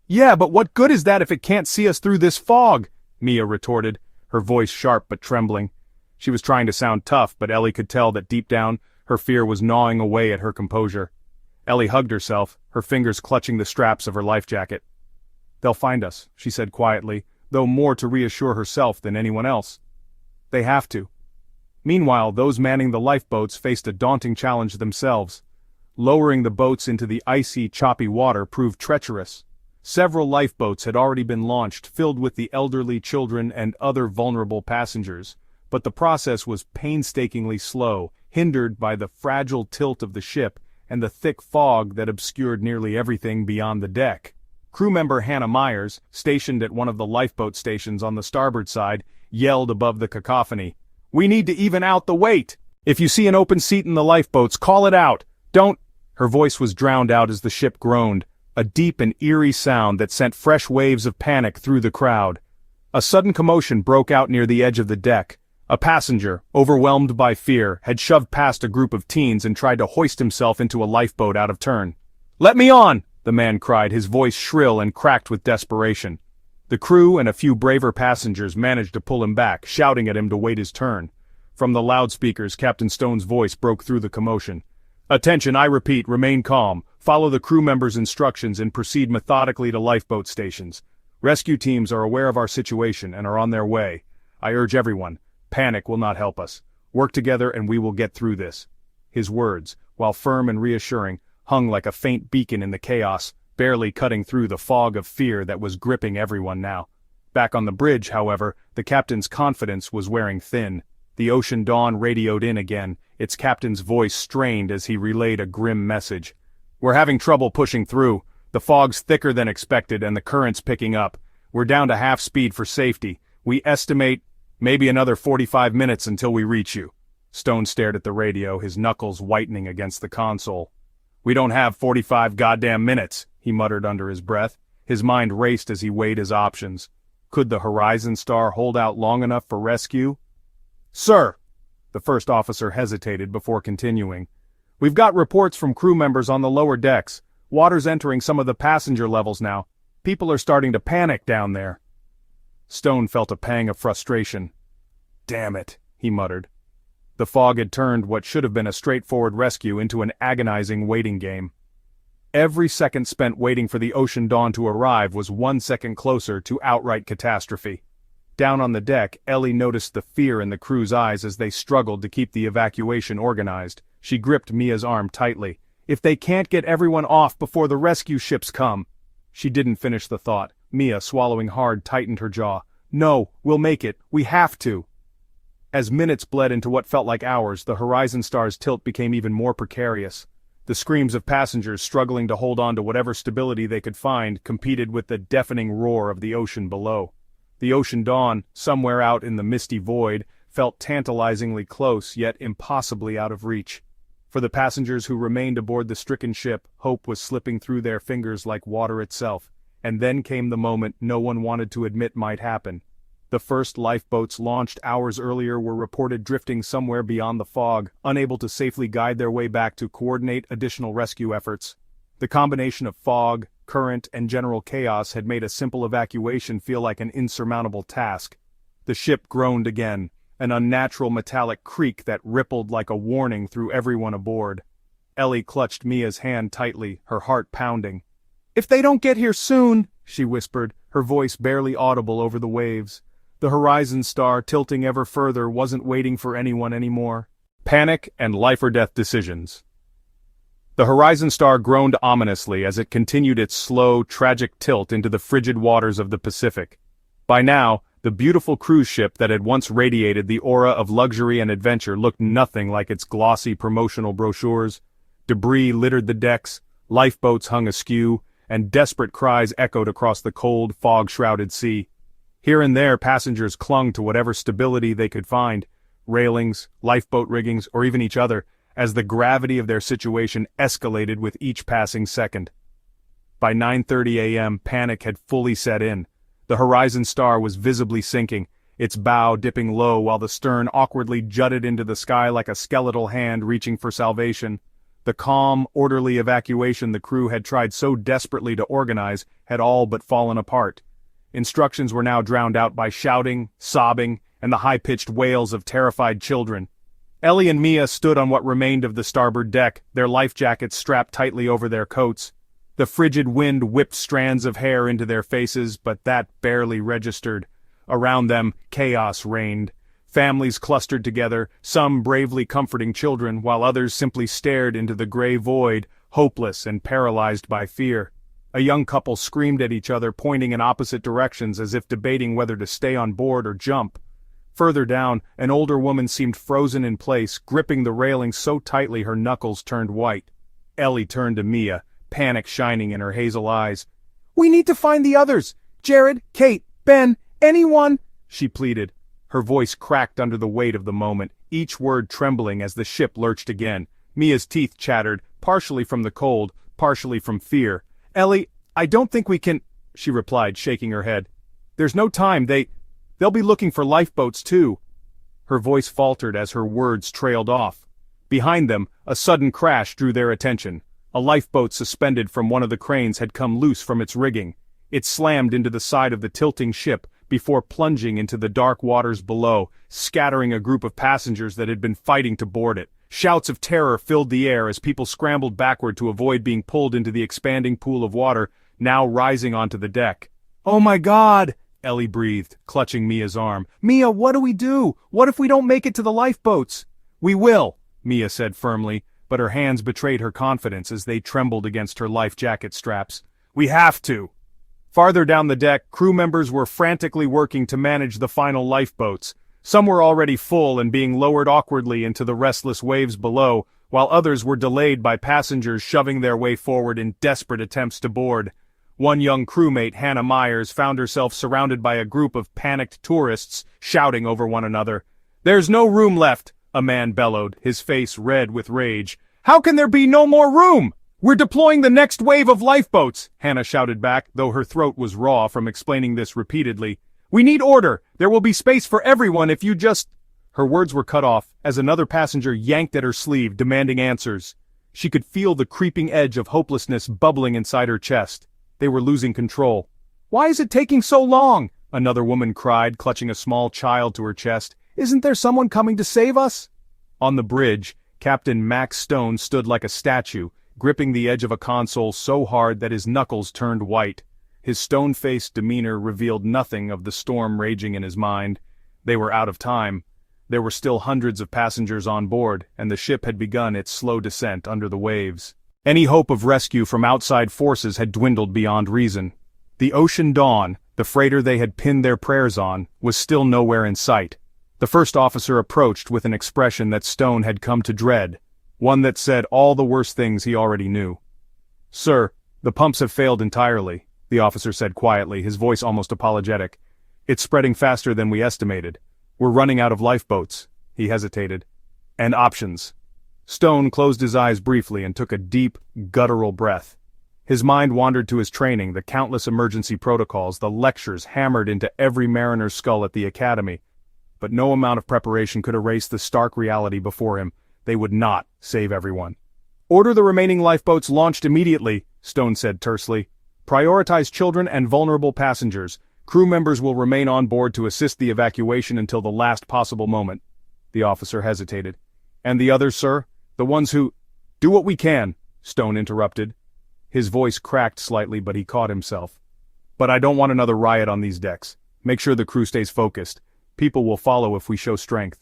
"Yeah, but what good is that if it can't see us through this fog?" Mia retorted, her voice sharp but trembling. She was trying to sound tough, but Ellie could tell that deep down, her fear was gnawing away at her composure. Ellie hugged herself, her fingers clutching the straps of her life jacket. "They'll find us," she said quietly, though more to reassure herself than anyone else. "They have to." Meanwhile, those manning the lifeboats faced a daunting challenge themselves. Lowering the boats into the icy, choppy water proved treacherous. Several lifeboats had already been launched, filled with the elderly, children, and other vulnerable passengers, but the process was painstakingly slow, hindered by the fragile tilt of the ship and the thick fog that obscured nearly everything beyond the deck. Crew member Hannah Myers, stationed at one of the lifeboat stations on the starboard side, yelled above the cacophony, "We need to even out the weight! If you see an open seat in the lifeboats, call it out! Don't—" Her voice was drowned out as the ship groaned, a deep and eerie sound that sent fresh waves of panic through the crowd. A sudden commotion broke out near the edge of the deck. A passenger, overwhelmed by fear, had shoved past a group of teens and tried to hoist himself into a lifeboat out of turn. "Let me on!" the man cried, his voice shrill and cracked with desperation. The crew and a few braver passengers managed to pull him back, shouting at him to wait his turn. From the loudspeakers, Captain Stone's voice broke through the commotion. "Attention, I repeat, remain calm. Follow the crew members' instructions and proceed methodically to lifeboat stations. Rescue teams are aware of our situation and are on their way. I urge everyone, panic will not help us. Work together and we will get through this." His words, while firm and reassuring, hung like a faint beacon in the chaos, barely cutting through the fog of fear that was gripping everyone now. Back on the bridge, however, the captain's confidence was wearing thin. The Ocean Dawn radioed in again, its captain's voice strained as he relayed a grim message. "We're having trouble pushing through. The fog's thicker than expected and the current's picking up. We're down to half speed for safety. We estimate maybe another 45 minutes until we reach you." Stone stared at the radio, his knuckles whitening against the console. "We don't have 45 goddamn minutes," he muttered under his breath. His mind raced as he weighed his options. Could the Horizon Star hold out long enough for rescue? "Sir!" The first officer hesitated before continuing. "We've got reports from crew members on the lower decks. Water's entering some of the passenger levels now. People are starting to panic down there." Stone felt a pang of frustration. "Damn it," he muttered. The fog had turned what should have been a straightforward rescue into an agonizing waiting game. Every second spent waiting for the Ocean Dawn to arrive was 1 second closer to outright catastrophe. Down on the deck, Ellie noticed the fear in the crew's eyes as they struggled to keep the evacuation organized. She gripped Mia's arm tightly. "If they can't get everyone off before the rescue ships come—" She didn't finish the thought. Mia, swallowing hard, tightened her jaw. "No, we'll make it. We have to." As minutes bled into what felt like hours, the Horizon Star's tilt became even more precarious. The screams of passengers struggling to hold on to whatever stability they could find competed with the deafening roar of the ocean below. The Ocean Dawn, somewhere out in the misty void, felt tantalizingly close yet impossibly out of reach. For the passengers who remained aboard the stricken ship, hope was slipping through their fingers like water itself. And then came the moment no one wanted to admit might happen. The first lifeboats launched hours earlier were reported drifting somewhere beyond the fog, unable to safely guide their way back to coordinate additional rescue efforts. The combination of fog, current, and general chaos had made a simple evacuation feel like an insurmountable task. The ship groaned again, an unnatural metallic creak that rippled like a warning through everyone aboard. Ellie clutched Mia's hand tightly, her heart pounding. "If they don't get here soon," she whispered, her voice barely audible over the waves. The Horizon Star, tilting ever further, wasn't waiting for anyone anymore. Panic and life-or-death decisions. The Horizon Star groaned ominously as it continued its slow, tragic tilt into the frigid waters of the Pacific. By now, the beautiful cruise ship that had once radiated the aura of luxury and adventure looked nothing like its glossy promotional brochures. Debris littered the decks, lifeboats hung askew, and desperate cries echoed across the cold, fog-shrouded sea. Here and there passengers clung to whatever stability they could find, railings, lifeboat riggings, or even each other, as the gravity of their situation escalated with each passing second. By 9:30 a.m. panic had fully set in. The Horizon Star was visibly sinking, its bow dipping low while the stern awkwardly jutted into the sky like a skeletal hand reaching for salvation. The calm, orderly evacuation the crew had tried so desperately to organize had all but fallen apart. Instructions were now drowned out by shouting, sobbing, and the high-pitched wails of terrified children. Ellie and Mia stood on what remained of the starboard deck, their life jackets strapped tightly over their coats. The frigid wind whipped strands of hair into their faces, but that barely registered. Around them, chaos reigned. Families clustered together, some bravely comforting children, while others simply stared into the gray void, hopeless and paralyzed by fear. A young couple screamed at each other, pointing in opposite directions as if debating whether to stay on board or jump. Further down, an older woman seemed frozen in place, gripping the railing so tightly her knuckles turned white. Ellie turned to Mia, panic shining in her hazel eyes. "We need to find the others! Jared, Kate, Ben, anyone!" she pleaded. Her voice cracked under the weight of the moment, each word trembling as the ship lurched again. Mia's teeth chattered, partially from the cold, partially from fear. "Ellie, I don't think we can," she replied, shaking her head. "There's no time, they'll be looking for lifeboats too." Her voice faltered as her words trailed off. Behind them, a sudden crash drew their attention. A lifeboat suspended from one of the cranes had come loose from its rigging. It slammed into the side of the tilting ship before plunging into the dark waters below, scattering a group of passengers that had been fighting to board it. Shouts of terror filled the air as people scrambled backward to avoid being pulled into the expanding pool of water, now rising onto the deck. "Oh my God!" Ellie breathed, clutching Mia's arm. "Mia, what do we do? What if we don't make it to the lifeboats?" "We will," Mia said firmly, but her hands betrayed her confidence as they trembled against her life jacket straps. "We have to." Farther down the deck, crew members were frantically working to manage the final lifeboats. Some were already full and being lowered awkwardly into the restless waves below, while others were delayed by passengers shoving their way forward in desperate attempts to board. One young crewmate, Hannah Myers, found herself surrounded by a group of panicked tourists, shouting over one another. "There's no room left," a man bellowed, his face red with rage. "How can there be no more room?" "We're deploying the next wave of lifeboats," Hannah shouted back, though her throat was raw from explaining this repeatedly. "We need order. There will be space for everyone if you just—" Her words were cut off as another passenger yanked at her sleeve, demanding answers. She could feel the creeping edge of hopelessness bubbling inside her chest. They were losing control. "Why is it taking so long?" another woman cried, clutching a small child to her chest. "Isn't there someone coming to save us?" On the bridge, Captain Max Stone stood like a statue, gripping the edge of a console so hard that his knuckles turned white. His stone-faced demeanor revealed nothing of the storm raging in his mind. They were out of time. There were still hundreds of passengers on board, and the ship had begun its slow descent under the waves. Any hope of rescue from outside forces had dwindled beyond reason. The Ocean Dawn, the freighter they had pinned their prayers on, was still nowhere in sight. The first officer approached with an expression that Stone had come to dread, one that said all the worst things he already knew. "Sir, the pumps have failed entirely," the officer said quietly, his voice almost apologetic. "It's spreading faster than we estimated. We're running out of lifeboats," he hesitated, "and options." Stone closed his eyes briefly and took a deep, guttural breath. His mind wandered to his training, the countless emergency protocols, the lectures hammered into every mariner's skull at the academy. But no amount of preparation could erase the stark reality before him. They would not save everyone. "Order the remaining lifeboats launched immediately," Stone said tersely. "Prioritize children and vulnerable passengers. Crew members will remain on board to assist the evacuation until the last possible moment." The officer hesitated. "And the others, sir? The ones who—" "Do what we can," Stone interrupted. His voice cracked slightly, but he caught himself. "But I don't want another riot on these decks. Make sure the crew stays focused. People will follow if we show strength."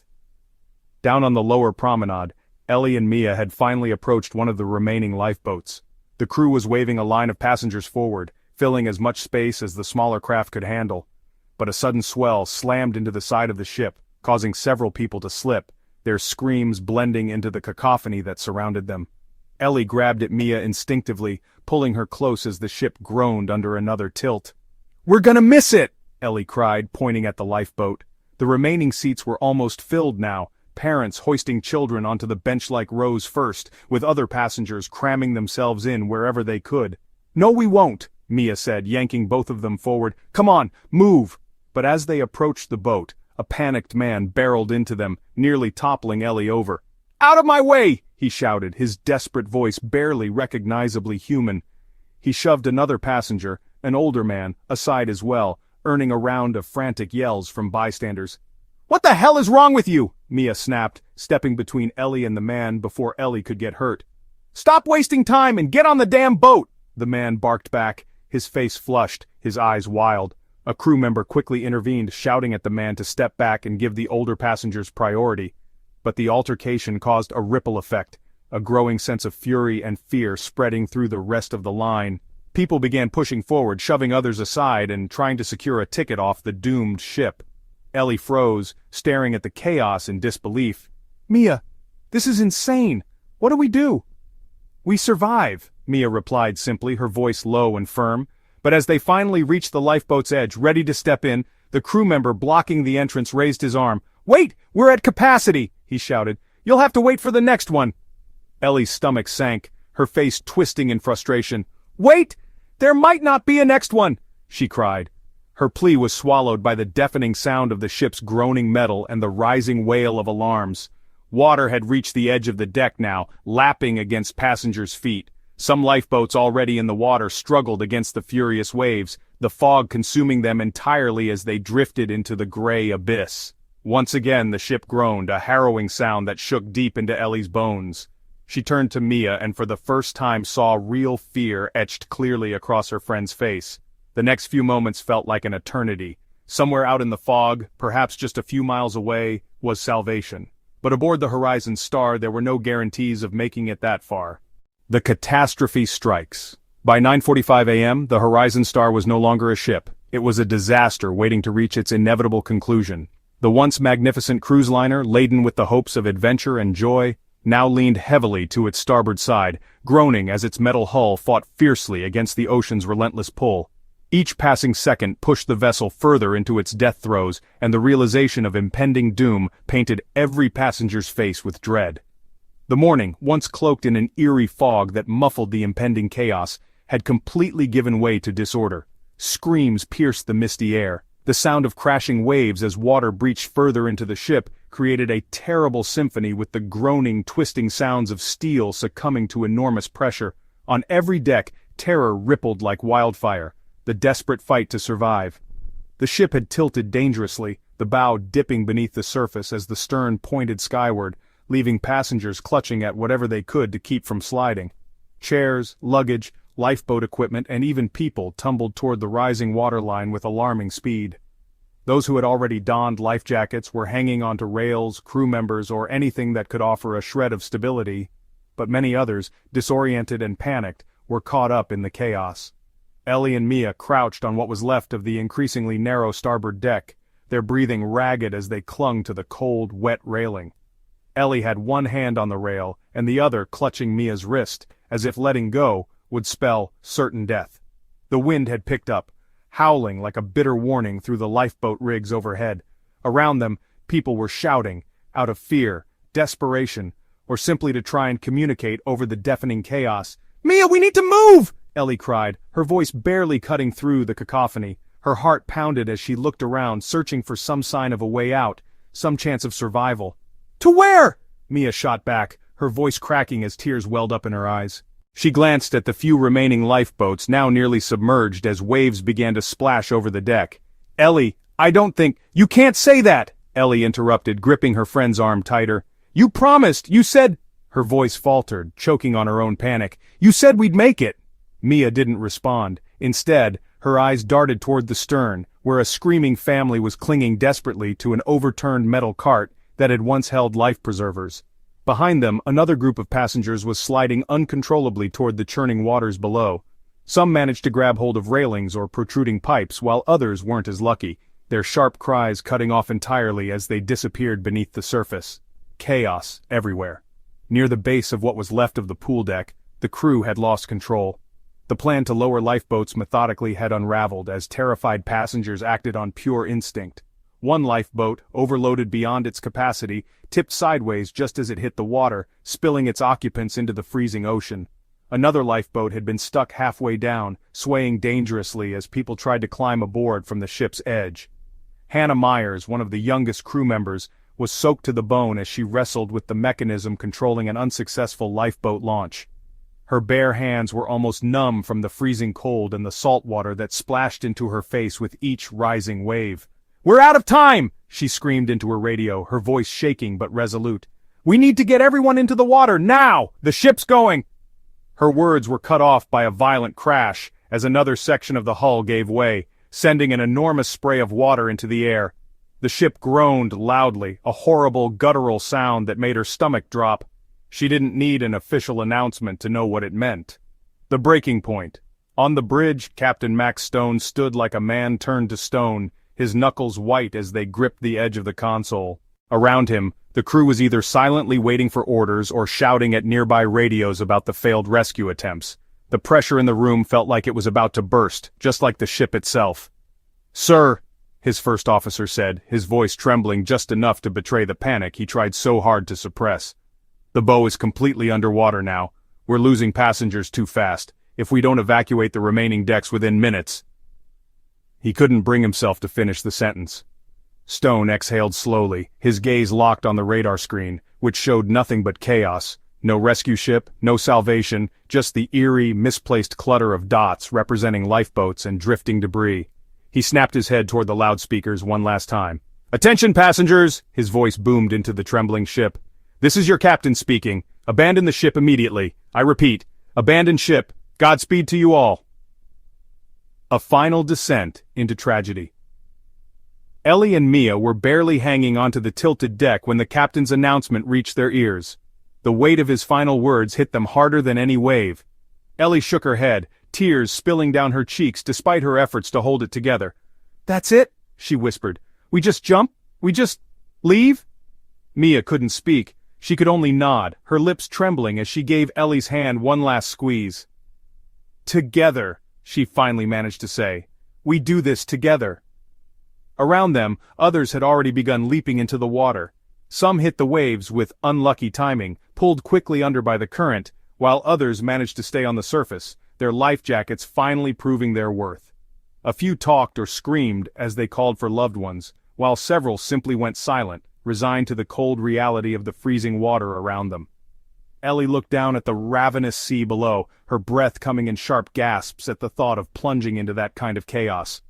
Down on the lower promenade, Ellie and Mia had finally approached one of the remaining lifeboats. The crew was waving a line of passengers forward, filling as much space as the smaller craft could handle. But a sudden swell slammed into the side of the ship, causing several people to slip, their screams blending into the cacophony that surrounded them. Ellie grabbed at Mia instinctively, pulling her close as the ship groaned under another tilt. "We're gonna miss it!" Ellie cried, pointing at the lifeboat. The remaining seats were almost filled now, parents hoisting children onto the bench-like rows first, with other passengers cramming themselves in wherever they could. "No, we won't," Mia said, yanking both of them forward. "Come on, move!" But as they approached the boat, a panicked man barreled into them, nearly toppling Ellie over. "Out of my way!" he shouted, his desperate voice barely recognizably human. He shoved another passenger, an older man, aside as well, earning a round of frantic yells from bystanders. "What the hell is wrong with you?" Mia snapped, stepping between Ellie and the man before Ellie could get hurt. "Stop wasting time and get on the damn boat!" the man barked back, his face flushed, his eyes wild. A crew member quickly intervened, shouting at the man to step back and give the older passengers priority. But the altercation caused a ripple effect, a growing sense of fury and fear spreading through the rest of the line. People began pushing forward, shoving others aside and trying to secure a ticket off the doomed ship. Ellie froze, staring at the chaos in disbelief. "Mia, this is insane. What do we do?" "We survive," Mia replied simply, her voice low and firm. But as they finally reached the lifeboat's edge, ready to step in, the crew member blocking the entrance raised his arm. "Wait! We're at capacity!" he shouted. "You'll have to wait for the next one." Ellie's stomach sank, her face twisting in frustration. "Wait! There might not be a next one!" she cried. Her plea was swallowed by the deafening sound of the ship's groaning metal and the rising wail of alarms. Water had reached the edge of the deck now, lapping against passengers' feet. Some lifeboats already in the water struggled against the furious waves, the fog consuming them entirely as they drifted into the gray abyss. Once again the ship groaned, a harrowing sound that shook deep into Ellie's bones. She turned to Mia and for the first time saw real fear etched clearly across her friend's face. The next few moments felt like an eternity. Somewhere out in the fog, perhaps just a few miles away, was salvation. But aboard the Horizon Star there were no guarantees of making it that far. The catastrophe strikes. By 9:45 a.m., the Horizon Star was no longer a ship. It was a disaster waiting to reach its inevitable conclusion. The once magnificent cruise liner, laden with the hopes of adventure and joy, now leaned heavily to its starboard side, groaning as its metal hull fought fiercely against the ocean's relentless pull. Each passing second pushed the vessel further into its death throes, and the realization of impending doom painted every passenger's face with dread. The morning, once cloaked in an eerie fog that muffled the impending chaos, had completely given way to disorder. Screams pierced the misty air. The sound of crashing waves as water breached further into the ship created a terrible symphony with the groaning, twisting sounds of steel succumbing to enormous pressure. On every deck, terror rippled like wildfire, the desperate fight to survive. The ship had tilted dangerously, the bow dipping beneath the surface as the stern pointed skyward, leaving passengers clutching at whatever they could to keep from sliding. Chairs, luggage, lifeboat equipment, and even people tumbled toward the rising waterline with alarming speed. Those who had already donned life jackets were hanging onto rails, crew members, or anything that could offer a shred of stability, but many others, disoriented and panicked, were caught up in the chaos. Ellie and Mia crouched on what was left of the increasingly narrow starboard deck, their breathing ragged as they clung to the cold, wet railing. Ellie had one hand on the rail, and the other clutching Mia's wrist, as if letting go would spell certain death. The wind had picked up, howling like a bitter warning through the lifeboat rigs overhead. Around them, people were shouting, out of fear, desperation, or simply to try and communicate over the deafening chaos. "Mia, we need to move!" Ellie cried, her voice barely cutting through the cacophony. Her heart pounded as she looked around, searching for some sign of a way out, some chance of survival. "To where?" Mia shot back, her voice cracking as tears welled up in her eyes. She glanced at the few remaining lifeboats now nearly submerged as waves began to splash over the deck. "Ellie, I don't think—" "You can't say that!" Ellie interrupted, gripping her friend's arm tighter. "You promised, you said—" Her voice faltered, choking on her own panic. "You said we'd make it!" Mia didn't respond. Instead, her eyes darted toward the stern, where a screaming family was clinging desperately to an overturned metal cart that had once held life preservers. Behind them, another group of passengers was sliding uncontrollably toward the churning waters below. Some managed to grab hold of railings or protruding pipes, while others weren't as lucky, their sharp cries cutting off entirely as they disappeared beneath the surface. Chaos everywhere. Near the base of what was left of the pool deck, the crew had lost control. The plan to lower lifeboats methodically had unraveled as terrified passengers acted on pure instinct. One lifeboat, overloaded beyond its capacity, tipped sideways just as it hit the water, spilling its occupants into the freezing ocean. Another lifeboat had been stuck halfway down, swaying dangerously as people tried to climb aboard from the ship's edge. Hannah Myers, one of the youngest crew members, was soaked to the bone as she wrestled with the mechanism controlling an unsuccessful lifeboat launch. Her bare hands were almost numb from the freezing cold and the salt water that splashed into her face with each rising wave. "We're out of time!" she screamed into her radio, her voice shaking but resolute. "We need to get everyone into the water, now! The ship's going!" Her words were cut off by a violent crash as another section of the hull gave way, sending an enormous spray of water into the air. The ship groaned loudly, a horrible guttural sound that made her stomach drop. She didn't need an official announcement to know what it meant. The breaking point. On the bridge, Captain Max Stone stood like a man turned to stone, his knuckles white as they gripped the edge of the console. Around him, the crew was either silently waiting for orders or shouting at nearby radios about the failed rescue attempts. The pressure in the room felt like it was about to burst, just like the ship itself. "Sir," his first officer said, his voice trembling just enough to betray the panic he tried so hard to suppress. "The bow is completely underwater now. We're losing passengers too fast. If we don't evacuate the remaining decks within minutes—" He couldn't bring himself to finish the sentence. Stone exhaled slowly, his gaze locked on the radar screen, which showed nothing but chaos. No rescue ship, no salvation, just the eerie, misplaced clutter of dots representing lifeboats and drifting debris. He snapped his head toward the loudspeakers one last time. "Attention passengers!" his voice boomed into the trembling ship. "This is your captain speaking. Abandon the ship immediately. I repeat, abandon ship. Godspeed to you all." A final descent into tragedy. Ellie and Mia were barely hanging onto the tilted deck when the captain's announcement reached their ears. The weight of his final words hit them harder than any wave. Ellie shook her head, tears spilling down her cheeks despite her efforts to hold it together. "That's it?" she whispered. "We just jump? We just leave?" Mia couldn't speak. She could only nod, her lips trembling as she gave Ellie's hand one last squeeze. "Together," she finally managed to say. "We do this together." Around them, others had already begun leaping into the water. Some hit the waves with unlucky timing, pulled quickly under by the current, while others managed to stay on the surface, their life jackets finally proving their worth. A few talked or screamed as they called for loved ones, while several simply went silent, resigned to the cold reality of the freezing water around them. Ellie looked down at the ravenous sea below, her breath coming in sharp gasps at the thought of plunging into that kind of chaos.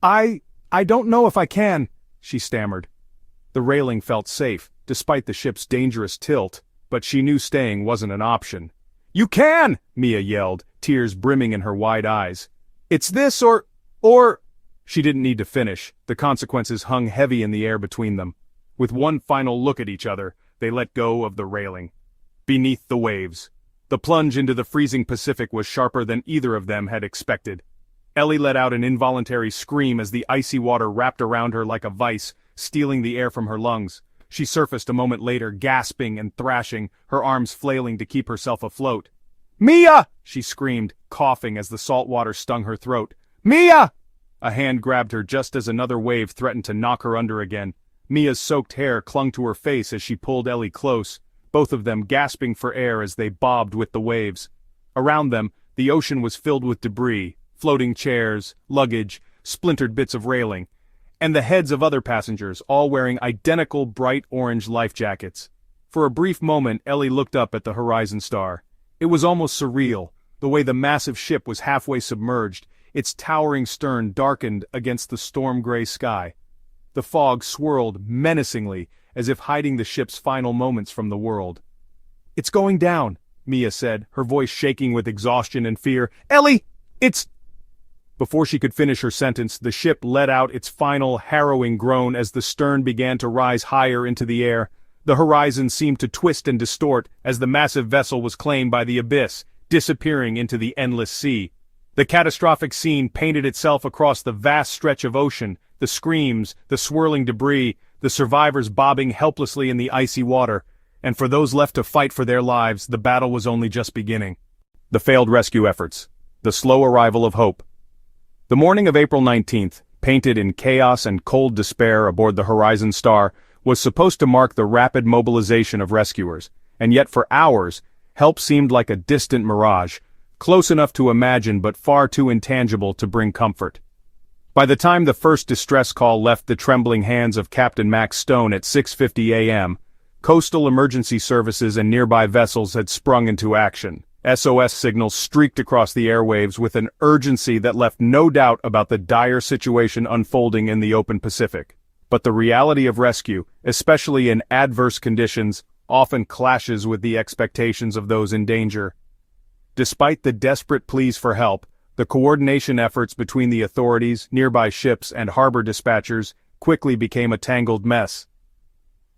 I don't know if I can," she stammered. The railing felt safe, despite the ship's dangerous tilt, but she knew staying wasn't an option. "You can!" Mia yelled, tears brimming in her wide eyes. "It's this or—" She didn't need to finish, the consequences hung heavy in the air between them. With one final look at each other, they let go of the railing. Beneath the waves. The plunge into the freezing Pacific was sharper than either of them had expected. Ellie let out an involuntary scream as the icy water wrapped around her like a vice, stealing the air from her lungs. She surfaced a moment later, gasping and thrashing, her arms flailing to keep herself afloat. "Mia!" she screamed, coughing as the salt water stung her throat. "Mia!" A hand grabbed her just as another wave threatened to knock her under again. Mia's soaked hair clung to her face as she pulled Ellie close, both of them gasping for air as they bobbed with the waves. Around them, The ocean was filled with debris, floating chairs, luggage, splintered bits of railing, and the heads of other passengers, all wearing identical bright orange life jackets. For a brief moment Ellie looked up at the Horizon Star. It was almost surreal, the way the massive ship was halfway submerged, its towering stern darkened against the storm-gray sky. The fog swirled menacingly, as if hiding the ship's final moments from the world. "It's going down," Mia said, her voice shaking with exhaustion and fear. "Ellie, it's—" Before she could finish her sentence, the ship let out its final harrowing groan as the stern began to rise higher into the air. The horizon seemed to twist and distort as the massive vessel was claimed by the abyss, disappearing into the endless sea. The catastrophic scene painted itself across the vast stretch of ocean, the screams, the swirling debris, the survivors bobbing helplessly in the icy water, and for those left to fight for their lives, the battle was only just beginning. The failed rescue efforts. The slow arrival of hope. The morning of April 19th, painted in chaos and cold despair aboard the Horizon Star, was supposed to mark the rapid mobilization of rescuers, and yet for hours, help seemed like a distant mirage, close enough to imagine but far too intangible to bring comfort. By the time the first distress call left the trembling hands of Captain Max Stone at 6:50 a.m., coastal emergency services and nearby vessels had sprung into action. SOS signals streaked across the airwaves with an urgency that left no doubt about the dire situation unfolding in the open Pacific. But the reality of rescue, especially in adverse conditions, often clashes with the expectations of those in danger. Despite the desperate pleas for help, the coordination efforts between the authorities, nearby ships, and harbor dispatchers quickly became a tangled mess.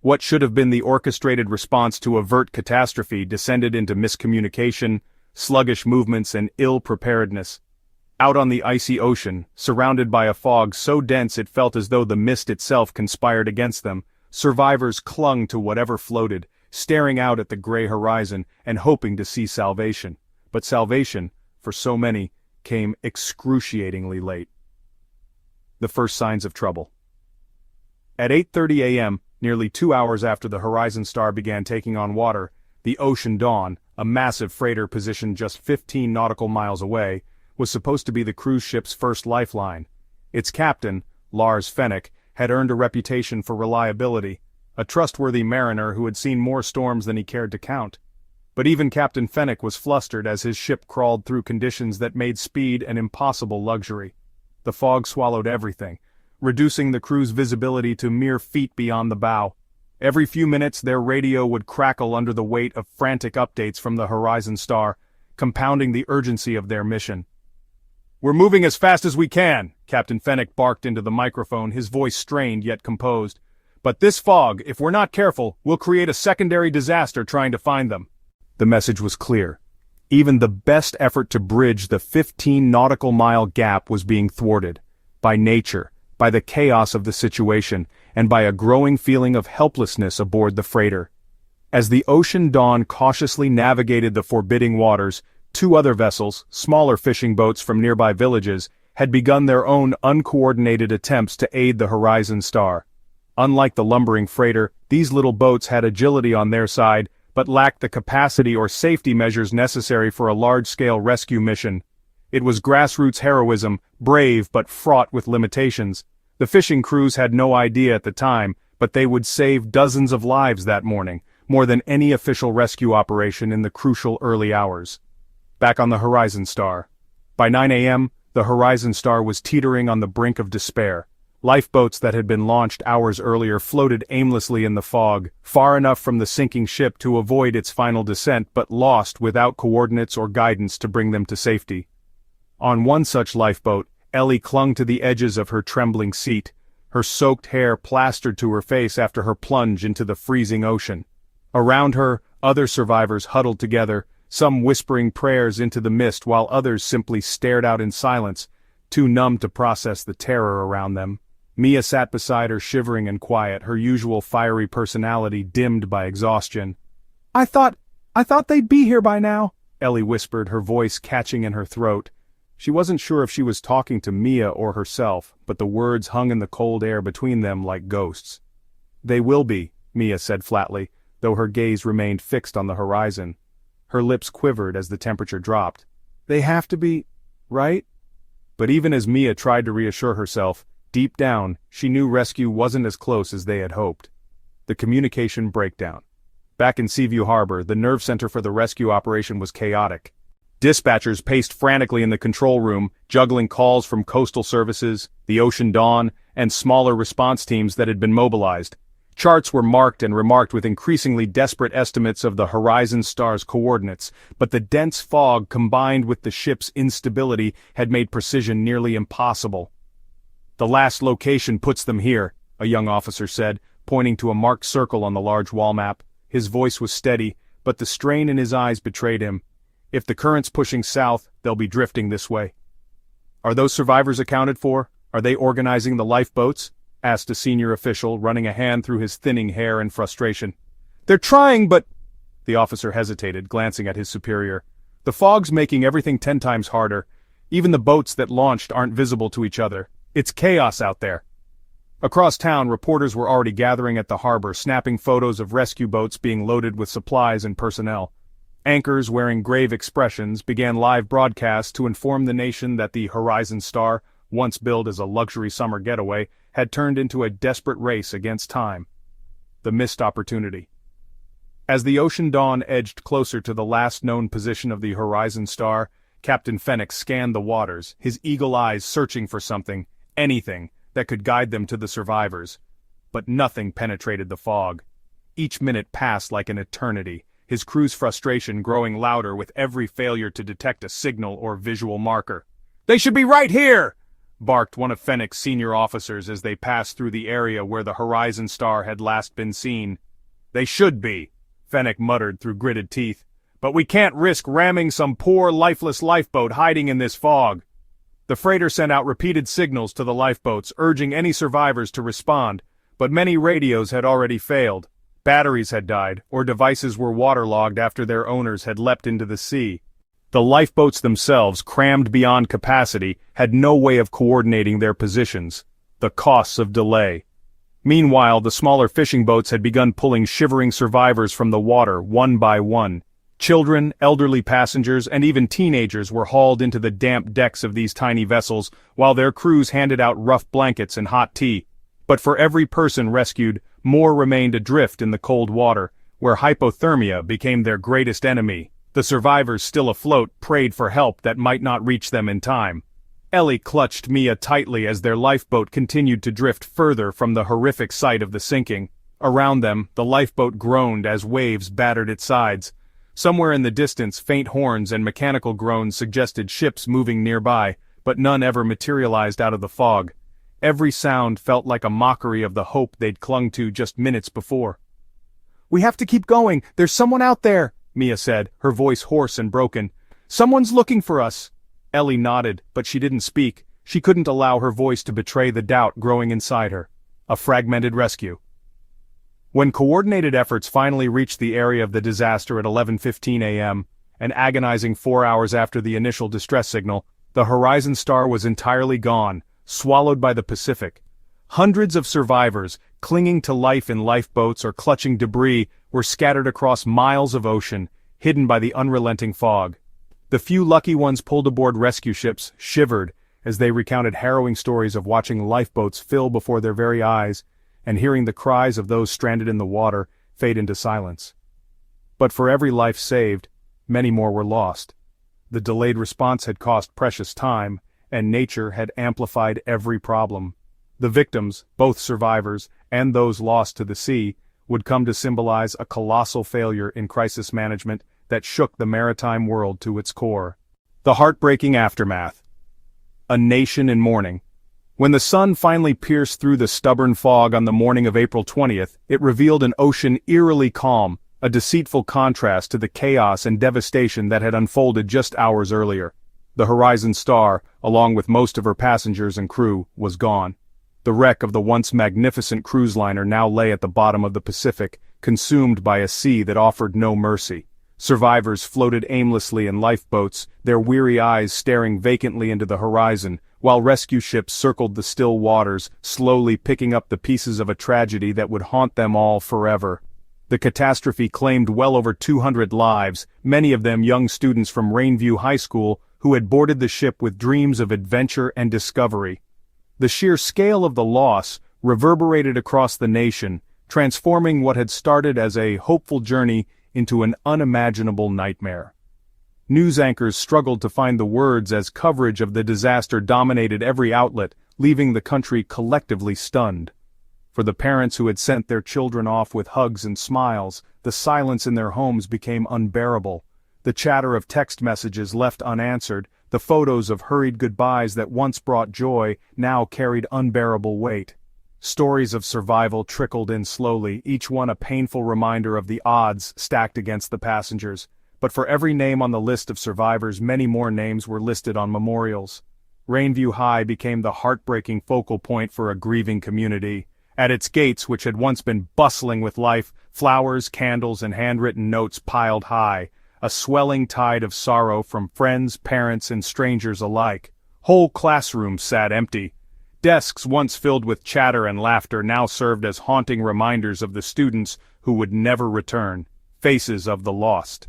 What should have been the orchestrated response to avert catastrophe descended into miscommunication, sluggish movements, and ill preparedness. Out on the icy ocean, surrounded by a fog so dense it felt as though the mist itself conspired against them, survivors clung to whatever floated, staring out at the gray horizon and hoping to see salvation. But salvation, for so many, came excruciatingly late. The first signs of trouble. At 8:30 a.m., nearly 2 hours after the Horizon Star began taking on water, the Ocean Dawn, a massive freighter positioned just 15 nautical miles away, was supposed to be the cruise ship's first lifeline. Its captain, Lars Fennick, had earned a reputation for reliability, a trustworthy mariner who had seen more storms than he cared to count. But even Captain Fennick was flustered as his ship crawled through conditions that made speed an impossible luxury. The fog swallowed everything, reducing the crew's visibility to mere feet beyond the bow. Every few minutes their radio would crackle under the weight of frantic updates from the Horizon Star, compounding the urgency of their mission. "We're moving as fast as we can," Captain Fennick barked into the microphone, his voice strained yet composed. "But this fog, if we're not careful, will create a secondary disaster trying to find them." The message was clear. Even the best effort to bridge the 15 nautical mile gap was being thwarted. By nature, by the chaos of the situation, and by a growing feeling of helplessness aboard the freighter. As the Ocean Dawn cautiously navigated the forbidding waters, 2 other vessels, smaller fishing boats from nearby villages, had begun their own uncoordinated attempts to aid the Horizon Star. Unlike the lumbering freighter, these little boats had agility on their side, but lacked the capacity or safety measures necessary for a large-scale rescue mission. It was grassroots heroism, brave but fraught with limitations. The fishing crews had no idea at the time, but they would save dozens of lives that morning, more than any official rescue operation in the crucial early hours. Back on the Horizon Star. By 9 a.m., the Horizon Star was teetering on the brink of despair. Lifeboats that had been launched hours earlier floated aimlessly in the fog, far enough from the sinking ship to avoid its final descent but lost without coordinates or guidance to bring them to safety. On one such lifeboat, Ellie clung to the edges of her trembling seat, her soaked hair plastered to her face after her plunge into the freezing ocean. Around her, other survivors huddled together, some whispering prayers into the mist while others simply stared out in silence, too numb to process the terror around them. Mia sat beside her, shivering and quiet, her usual fiery personality dimmed by exhaustion. I thought they'd be here by now," Ellie whispered, her voice catching in her throat. She wasn't sure if she was talking to Mia or herself, but the words hung in the cold air between them like ghosts. "They will be," Mia said flatly, though her gaze remained fixed on the horizon. Her lips quivered as the temperature dropped. They have to be, right? But even as Mia tried to reassure herself, deep down, she knew rescue wasn't as close as they had hoped. The communication breakdown. Back in Seaview Harbor, the nerve center for the rescue operation was chaotic. Dispatchers paced frantically in the control room, juggling calls from coastal services, the Ocean Dawn, and smaller response teams that had been mobilized. Charts were marked and remarked with increasingly desperate estimates of the Horizon Star's coordinates, but the dense fog combined with the ship's instability had made precision nearly impossible. "The last location puts them here," a young officer said, pointing to a marked circle on the large wall map. His voice was steady, but the strain in his eyes betrayed him. "If the current's pushing south, they'll be drifting this way." "Are those survivors accounted for? Are they organizing the lifeboats?" asked a senior official, running a hand through his thinning hair in frustration. "They're trying, but—" The officer hesitated, glancing at his superior. "The fog's making everything 10 times harder. Even the boats that launched aren't visible to each other. It's chaos out there." Across town, reporters were already gathering at the harbor, snapping photos of rescue boats being loaded with supplies and personnel. Anchors wearing grave expressions began live broadcasts to inform the nation that the Horizon Star, once billed as a luxury summer getaway, had turned into a desperate race against time. The missed opportunity. As the Ocean Dawn edged closer to the last known position of the Horizon Star, Captain Fenwick scanned the waters, his eagle eyes searching for something, anything, that could guide them to the survivors. But nothing penetrated the fog. Each minute passed like an eternity, his crew's frustration growing louder with every failure to detect a signal or visual marker. "They should be right here!" barked one of Fenwick's senior officers as they passed through the area where the Horizon Star had last been seen. "They should be," Fenwick muttered through gritted teeth. "But we can't risk ramming some poor, lifeless lifeboat hiding in this fog." The freighter sent out repeated signals to the lifeboats, urging any survivors to respond, but many radios had already failed. Batteries had died, or devices were waterlogged after their owners had leapt into the sea. The lifeboats themselves, crammed beyond capacity, had no way of coordinating their positions. The costs of delay. Meanwhile, the smaller fishing boats had begun pulling shivering survivors from the water one by one. Children, elderly passengers, and even teenagers were hauled into the damp decks of these tiny vessels, while their crews handed out rough blankets and hot tea. But for every person rescued, more remained adrift in the cold water, where hypothermia became their greatest enemy. The survivors still afloat prayed for help that might not reach them in time. Ellie clutched Mia tightly as their lifeboat continued to drift further from the horrific sight of the sinking. Around them, the lifeboat groaned as waves battered its sides. Somewhere in the distance, faint horns and mechanical groans suggested ships moving nearby, but none ever materialized out of the fog. Every sound felt like a mockery of the hope they'd clung to just minutes before. "We have to keep going, there's someone out there," Mia said, her voice hoarse and broken. "Someone's looking for us." Ellie nodded, but she didn't speak. She couldn't allow her voice to betray the doubt growing inside her. A fragmented rescue. When coordinated efforts finally reached the area of the disaster at 11:15 a.m., an agonizing 4 hours after the initial distress signal, the Horizon Star was entirely gone, swallowed by the Pacific. Hundreds of survivors, clinging to life in lifeboats or clutching debris, were scattered across miles of ocean, hidden by the unrelenting fog. The few lucky ones pulled aboard rescue ships shivered as they recounted harrowing stories of watching lifeboats fill before their very eyes, and hearing the cries of those stranded in the water fade into silence. But for every life saved, many more were lost. The delayed response had cost precious time, and nature had amplified every problem. The victims, both survivors and those lost to the sea, would come to symbolize a colossal failure in crisis management that shook the maritime world to its core. The heartbreaking aftermath. A nation in mourning. When the sun finally pierced through the stubborn fog on the morning of April 20th, it revealed an ocean eerily calm, a deceitful contrast to the chaos and devastation that had unfolded just hours earlier. The Horizon Star, along with most of her passengers and crew, was gone. The wreck of the once magnificent cruise liner now lay at the bottom of the Pacific, consumed by a sea that offered no mercy. Survivors floated aimlessly in lifeboats, their weary eyes staring vacantly into the horizon, while rescue ships circled the still waters, slowly picking up the pieces of a tragedy that would haunt them all forever. The catastrophe claimed well over 200 lives, many of them young students from Rainview High School, who had boarded the ship with dreams of adventure and discovery. The sheer scale of the loss reverberated across the nation, transforming what had started as a hopeful journey into an unimaginable nightmare. News anchors struggled to find the words as coverage of the disaster dominated every outlet, leaving the country collectively stunned. For the parents who had sent their children off with hugs and smiles, the silence in their homes became unbearable. The chatter of text messages left unanswered, the photos of hurried goodbyes that once brought joy now carried unbearable weight. Stories of survival trickled in slowly, each one a painful reminder of the odds stacked against the passengers. But for every name on the list of survivors, many more names were listed on memorials. Rainview High became the heartbreaking focal point for a grieving community. At its gates, which had once been bustling with life, flowers, candles, and handwritten notes piled high, a swelling tide of sorrow from friends, parents, and strangers alike. Whole classrooms sat empty. Desks once filled with chatter and laughter now served as haunting reminders of the students who would never return, faces of the lost.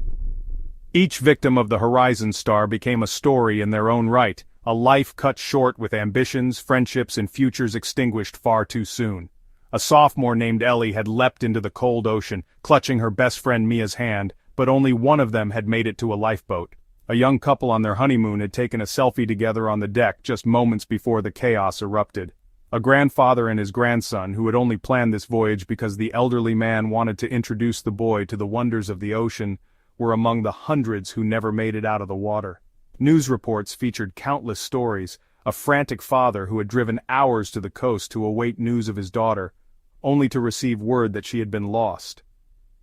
Each victim of the Horizon Star became a story in their own right, a life cut short with ambitions, friendships, and futures extinguished far too soon. A sophomore named Ellie had leapt into the cold ocean, clutching her best friend Mia's hand, but only one of them had made it to a lifeboat. A young couple on their honeymoon had taken a selfie together on the deck just moments before the chaos erupted. A grandfather and his grandson, who had only planned this voyage because the elderly man wanted to introduce the boy to the wonders of the ocean, were among the hundreds who never made it out of the water. News reports featured countless stories, a frantic father who had driven hours to the coast to await news of his daughter, only to receive word that she had been lost.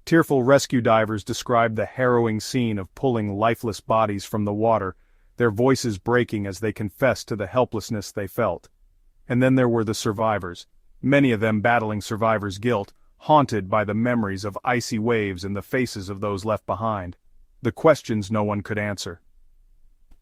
Tearful rescue divers described the harrowing scene of pulling lifeless bodies from the water, their voices breaking as they confessed to the helplessness they felt. And then there were the survivors, many of them battling survivor's guilt, haunted by the memories of icy waves and the faces of those left behind. The questions no one could answer.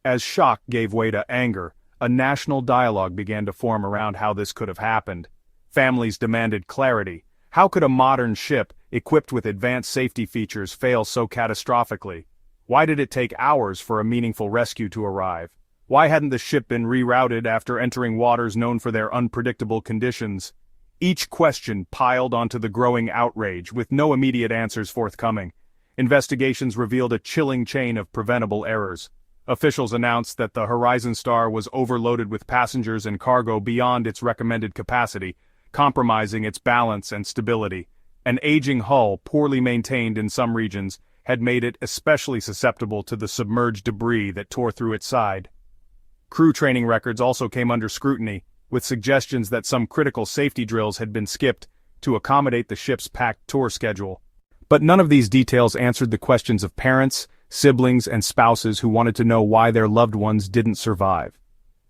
As shock gave way to anger, a national dialogue began to form around how this could have happened. Families demanded clarity. How could a modern ship, equipped with advanced safety features, fail so catastrophically? Why did it take hours for a meaningful rescue to arrive? Why hadn't the ship been rerouted after entering waters known for their unpredictable conditions? Each question piled onto the growing outrage, with no immediate answers forthcoming. Investigations revealed a chilling chain of preventable errors. Officials announced that the Horizon Star was overloaded with passengers and cargo beyond its recommended capacity, compromising its balance and stability. An aging hull, poorly maintained in some regions, had made it especially susceptible to the submerged debris that tore through its side. Crew training records also came under scrutiny, with suggestions that some critical safety drills had been skipped to accommodate the ship's packed tour schedule. But none of these details answered the questions of parents, siblings, and spouses who wanted to know why their loved ones didn't survive.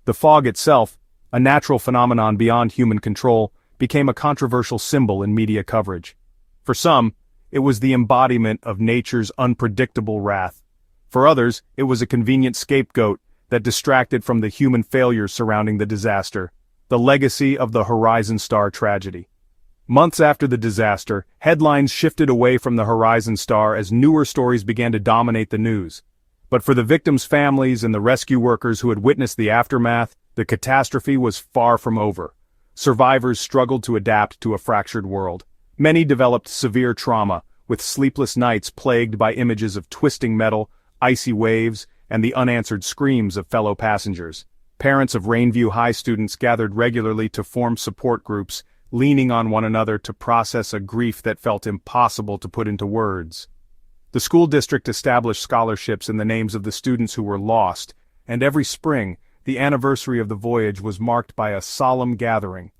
The fog itself, a natural phenomenon beyond human control, became a controversial symbol in media coverage. For some, it was the embodiment of nature's unpredictable wrath. For others, it was a convenient scapegoat that distracted from the human failures surrounding the disaster, the legacy of the Horizon Star tragedy. Months after the disaster, headlines shifted away from the Horizon Star as newer stories began to dominate the news. But for the victims' families and the rescue workers who had witnessed the aftermath, the catastrophe was far from over. Survivors struggled to adapt to a fractured world. Many developed severe trauma, with sleepless nights plagued by images of twisting metal, icy waves, and the unanswered screams of fellow passengers. Parents of Rainview High students gathered regularly to form support groups, leaning on one another to process a grief that felt impossible to put into words. The school district established scholarships in the names of the students who were lost, and every spring, the anniversary of the voyage was marked by a solemn gathering.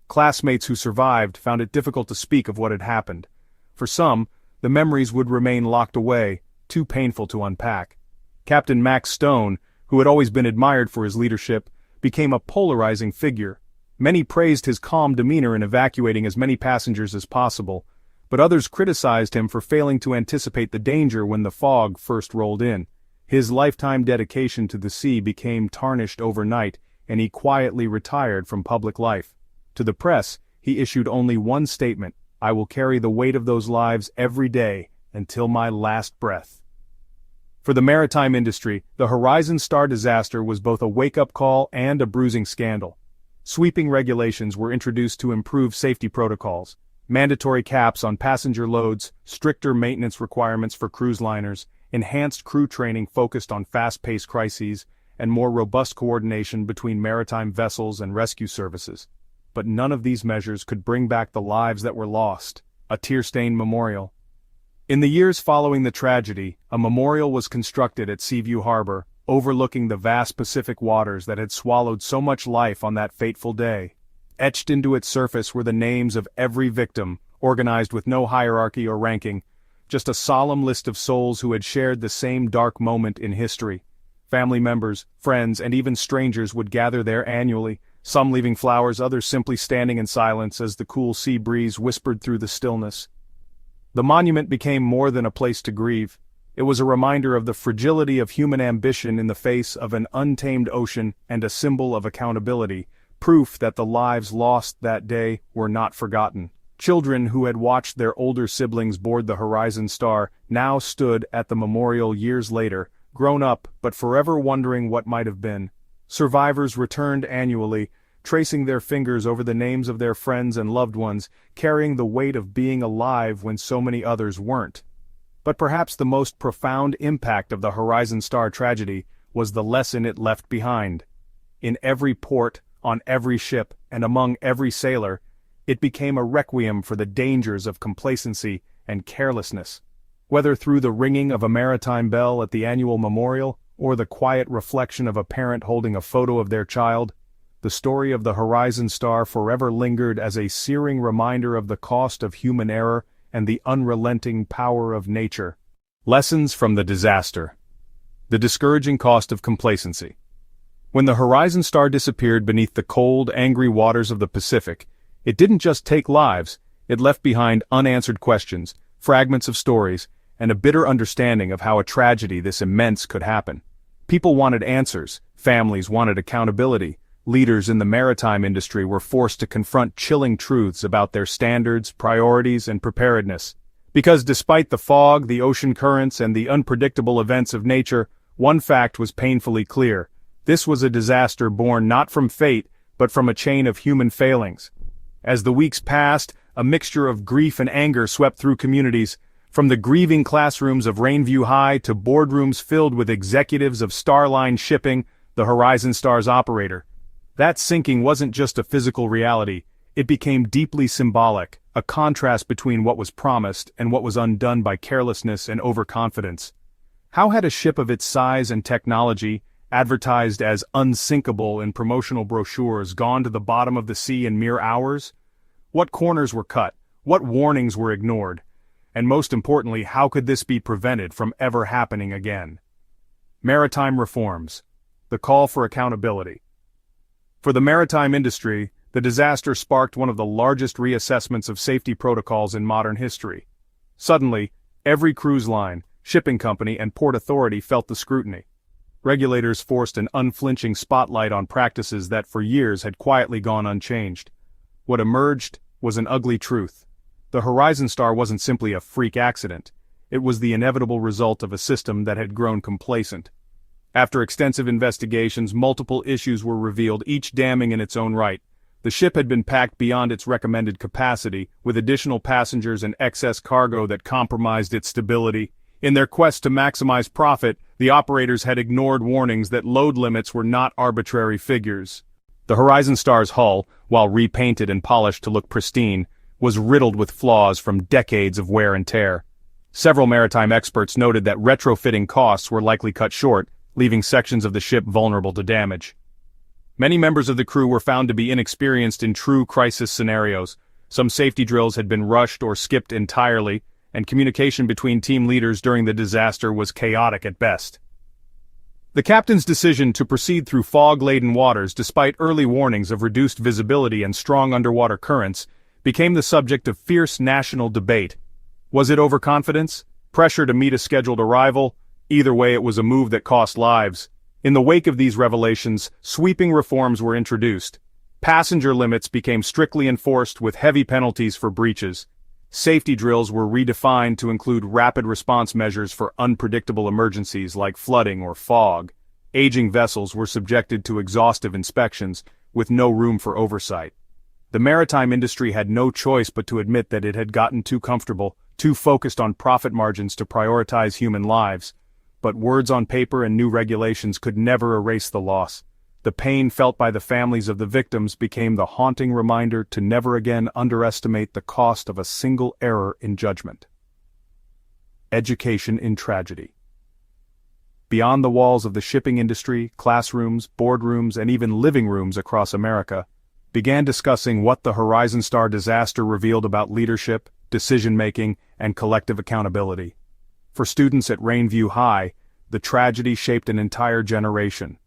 Classmates who survived found it difficult to speak of what had happened. For some, the memories would remain locked away, too painful to unpack. Captain Max Stone, who had always been admired for his leadership, became a polarizing figure. Many praised his calm demeanor in evacuating as many passengers as possible, but others criticized him for failing to anticipate the danger when the fog first rolled in. His lifetime dedication to the sea became tarnished overnight, and he quietly retired from public life. To the press, he issued only one statement: "I will carry the weight of those lives every day until my last breath." For For the maritime industry, the Horizon Star disaster was both a wake-up call and a bruising scandal. Sweeping regulations were introduced to improve safety protocols, mandatory caps on passenger loads, stricter maintenance requirements for cruise liners, enhanced crew training focused on fast-paced crises, and more robust coordination between maritime vessels and rescue services. But none of these measures could bring back the lives that were lost, a tear-stained memorial. In the years following the tragedy, a memorial was constructed at Seaview Harbor, overlooking the vast Pacific waters that had swallowed so much life on that fateful day. Etched into its surface were the names of every victim, organized with no hierarchy or ranking, just a solemn list of souls who had shared the same dark moment in history. Family members, friends, and even strangers would gather there annually, some leaving flowers, others simply standing in silence as the cool sea breeze whispered through the stillness. The monument became more than a place to grieve. It was a reminder of the fragility of human ambition in the face of an untamed ocean and a symbol of accountability, proof that the lives lost that day were not forgotten. Children who had watched their older siblings board the Horizon Star now stood at the memorial years later, grown up but forever wondering what might have been. Survivors returned annually, tracing their fingers over the names of their friends and loved ones, carrying the weight of being alive when so many others weren't. But perhaps the most profound impact of the Horizon Star tragedy was the lesson it left behind. In every port, on every ship, and among every sailor, it became a requiem for the dangers of complacency and carelessness. Whether through the ringing of a maritime bell at the annual memorial, or the quiet reflection of a parent holding a photo of their child, the story of the Horizon Star forever lingered as a searing reminder of the cost of human error and the unrelenting power of nature. Lessons from the disaster. The discouraging cost of complacency. When the Horizon Star disappeared beneath the cold, angry waters of the Pacific, it didn't just take lives, it left behind unanswered questions, fragments of stories, and a bitter understanding of how a tragedy this immense could happen. People wanted answers, families wanted accountability, leaders in the maritime industry were forced to confront chilling truths about their standards, priorities, and preparedness. Because despite the fog, the ocean currents, and the unpredictable events of nature, one fact was painfully clear. This was a disaster born not from fate, but from a chain of human failings. As the weeks passed, a mixture of grief and anger swept through communities, from the grieving classrooms of Rainview High to boardrooms filled with executives of Starline Shipping, the Horizon Star's operator. That sinking wasn't just a physical reality, it became deeply symbolic, a contrast between what was promised and what was undone by carelessness and overconfidence. How had a ship of its size and technology, advertised as unsinkable in promotional brochures, gone to the bottom of the sea in mere hours? What corners were cut? What warnings were ignored? And most importantly, how could this be prevented from ever happening again? Maritime reforms. The call for accountability. For the maritime industry, the disaster sparked one of the largest reassessments of safety protocols in modern history. Suddenly, every cruise line, shipping company, and port authority felt the scrutiny. Regulators forced an unflinching spotlight on practices that for years had quietly gone unchanged. What emerged was an ugly truth. The Horizon Star wasn't simply a freak accident. It was the inevitable result of a system that had grown complacent. After extensive investigations, multiple issues were revealed, each damning in its own right. The ship had been packed beyond its recommended capacity, with additional passengers and excess cargo that compromised its stability. In their quest to maximize profit, the operators had ignored warnings that load limits were not arbitrary figures. The Horizon Star's hull, while repainted and polished to look pristine, was riddled with flaws from decades of wear and tear. Several maritime experts noted that retrofitting costs were likely cut short, leaving sections of the ship vulnerable to damage. Many members of the crew were found to be inexperienced in true crisis scenarios. Some safety drills had been rushed or skipped entirely, and communication between team leaders during the disaster was chaotic at best. The captain's decision to proceed through fog-laden waters despite early warnings of reduced visibility and strong underwater currents became the subject of fierce national debate. Was it overconfidence? Pressure to meet a scheduled arrival? Either way, it was a move that cost lives. In the wake of these revelations, sweeping reforms were introduced. Passenger limits became strictly enforced with heavy penalties for breaches. Safety drills were redefined to include rapid response measures for unpredictable emergencies like flooding or fog. Aging vessels were subjected to exhaustive inspections, with no room for oversight. The maritime industry had no choice but to admit that it had gotten too comfortable, too focused on profit margins to prioritize human lives. But words on paper and new regulations could never erase the loss. The pain felt by the families of the victims became the haunting reminder to never again underestimate the cost of a single error in judgment. Education in tragedy. Beyond the walls of the shipping industry, classrooms, boardrooms, and even living rooms across America began discussing what the Horizon Star disaster revealed about leadership, decision-making, and collective accountability. For students at Rainview High, the tragedy shaped an entire generation.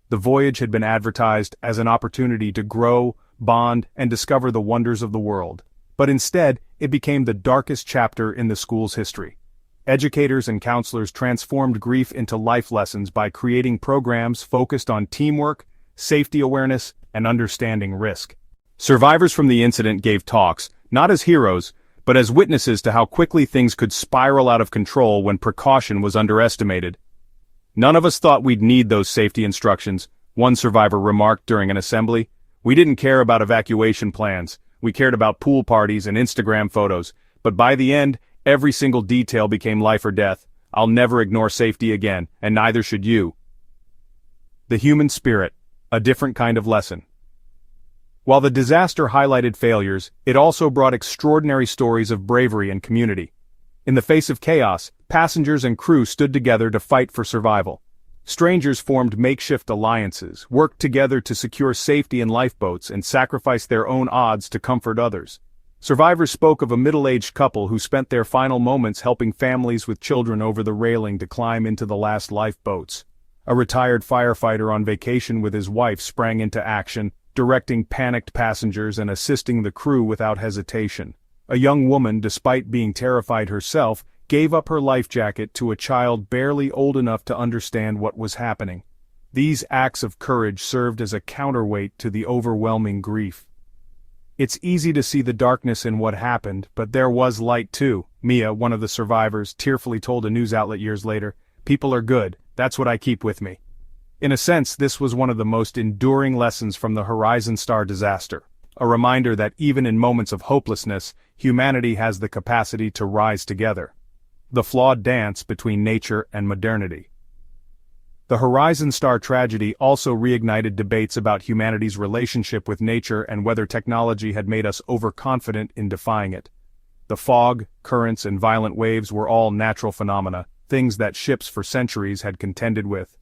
The voyage had been advertised as an opportunity to grow, bond, and discover the wonders of the world. But instead, it became the darkest chapter in the school's history. Educators and counselors transformed grief into life lessons by creating programs focused on teamwork, safety awareness, and understanding risk. Survivors from the incident gave talks, not as heroes, but as witnesses to how quickly things could spiral out of control when precaution was underestimated. "None of us thought we'd need those safety instructions," one survivor remarked during an assembly. "We didn't care about evacuation plans. We cared about pool parties and Instagram photos. But by the end, every single detail became life or death. I'll never ignore safety again, and neither should you." The human spirit, a different kind of lesson. While the disaster highlighted failures, it also brought extraordinary stories of bravery and community. In the face of chaos, passengers and crew stood together to fight for survival. Strangers formed makeshift alliances, worked together to secure safety in lifeboats, and sacrificed their own odds to comfort others. Survivors spoke of a middle-aged couple who spent their final moments helping families with children over the railing to climb into the last lifeboats. A retired firefighter on vacation with his wife sprang into action, directing panicked passengers and assisting the crew without hesitation. A young woman, despite being terrified herself, gave up her life jacket to a child barely old enough to understand what was happening. These acts of courage served as a counterweight to the overwhelming grief. "It's easy to see the darkness in what happened, but there was light too," Mia, one of the survivors, tearfully told a news outlet years later. "People are good, that's what I keep with me." In a sense, this was one of the most enduring lessons from the Horizon Star disaster, a reminder that even in moments of hopelessness, humanity has the capacity to rise together. The flawed dance between nature and modernity. The Horizon Star tragedy also reignited debates about humanity's relationship with nature and whether technology had made us overconfident in defying it. The fog, currents, and violent waves were all natural phenomena, things that ships for centuries had contended with.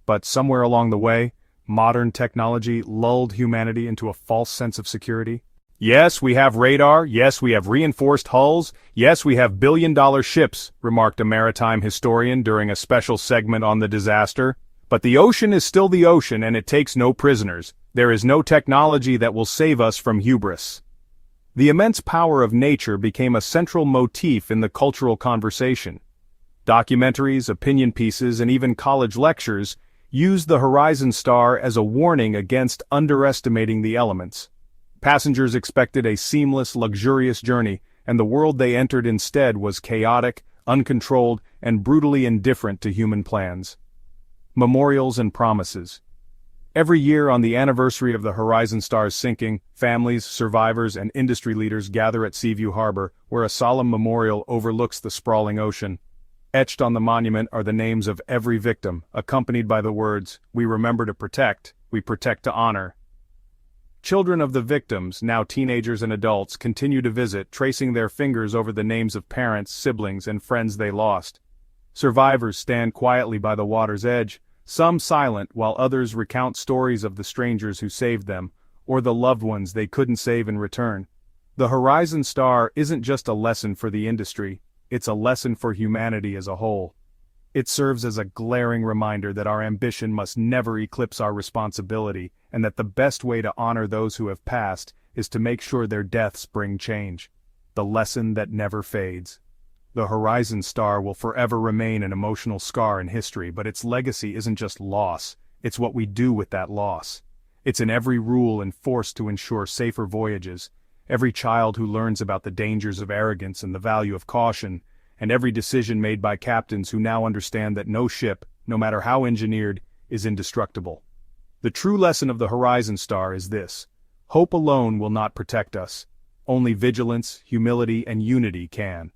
But somewhere along the way, modern technology lulled humanity into a false sense of security. "Yes, we have radar, yes, we have reinforced hulls, yes, we have billion-dollar ships," remarked a maritime historian during a special segment on the disaster. "But the ocean is still the ocean and it takes no prisoners. There is no technology that will save us from hubris." The immense power of nature became a central motif in the cultural conversation. Documentaries, opinion pieces, and even college lectures used the Horizon Star as a warning against underestimating the elements. Passengers expected a seamless, luxurious journey, and the world they entered instead was chaotic, uncontrolled, and brutally indifferent to human plans. Memorials and promises. Every year on the anniversary of the Horizon Star's sinking, families, survivors, and industry leaders gather at Seaview Harbor, where a solemn memorial overlooks the sprawling ocean. Etched on the monument are the names of every victim, accompanied by the words, "We remember to protect, we protect to honor." Children of the victims, now teenagers and adults, continue to visit, tracing their fingers over the names of parents, siblings, and friends they lost. Survivors stand quietly by the water's edge, some silent while others recount stories of the strangers who saved them, or the loved ones they couldn't save in return. The Horizon Star isn't just a lesson for the industry, it's a lesson for humanity as a whole. It serves as a glaring reminder that our ambition must never eclipse our responsibility, and that the best way to honor those who have passed is to make sure their deaths bring change. The lesson that never fades. The Horizon Star will forever remain an emotional scar in history, but its legacy isn't just loss, it's what we do with that loss. It's in every rule enforced to ensure safer voyages, every child who learns about the dangers of arrogance and the value of caution, and every decision made by captains who now understand that no ship, no matter how engineered, is indestructible. The true lesson of the Horizon Star is this: hope alone will not protect us. Only vigilance, humility, and unity can.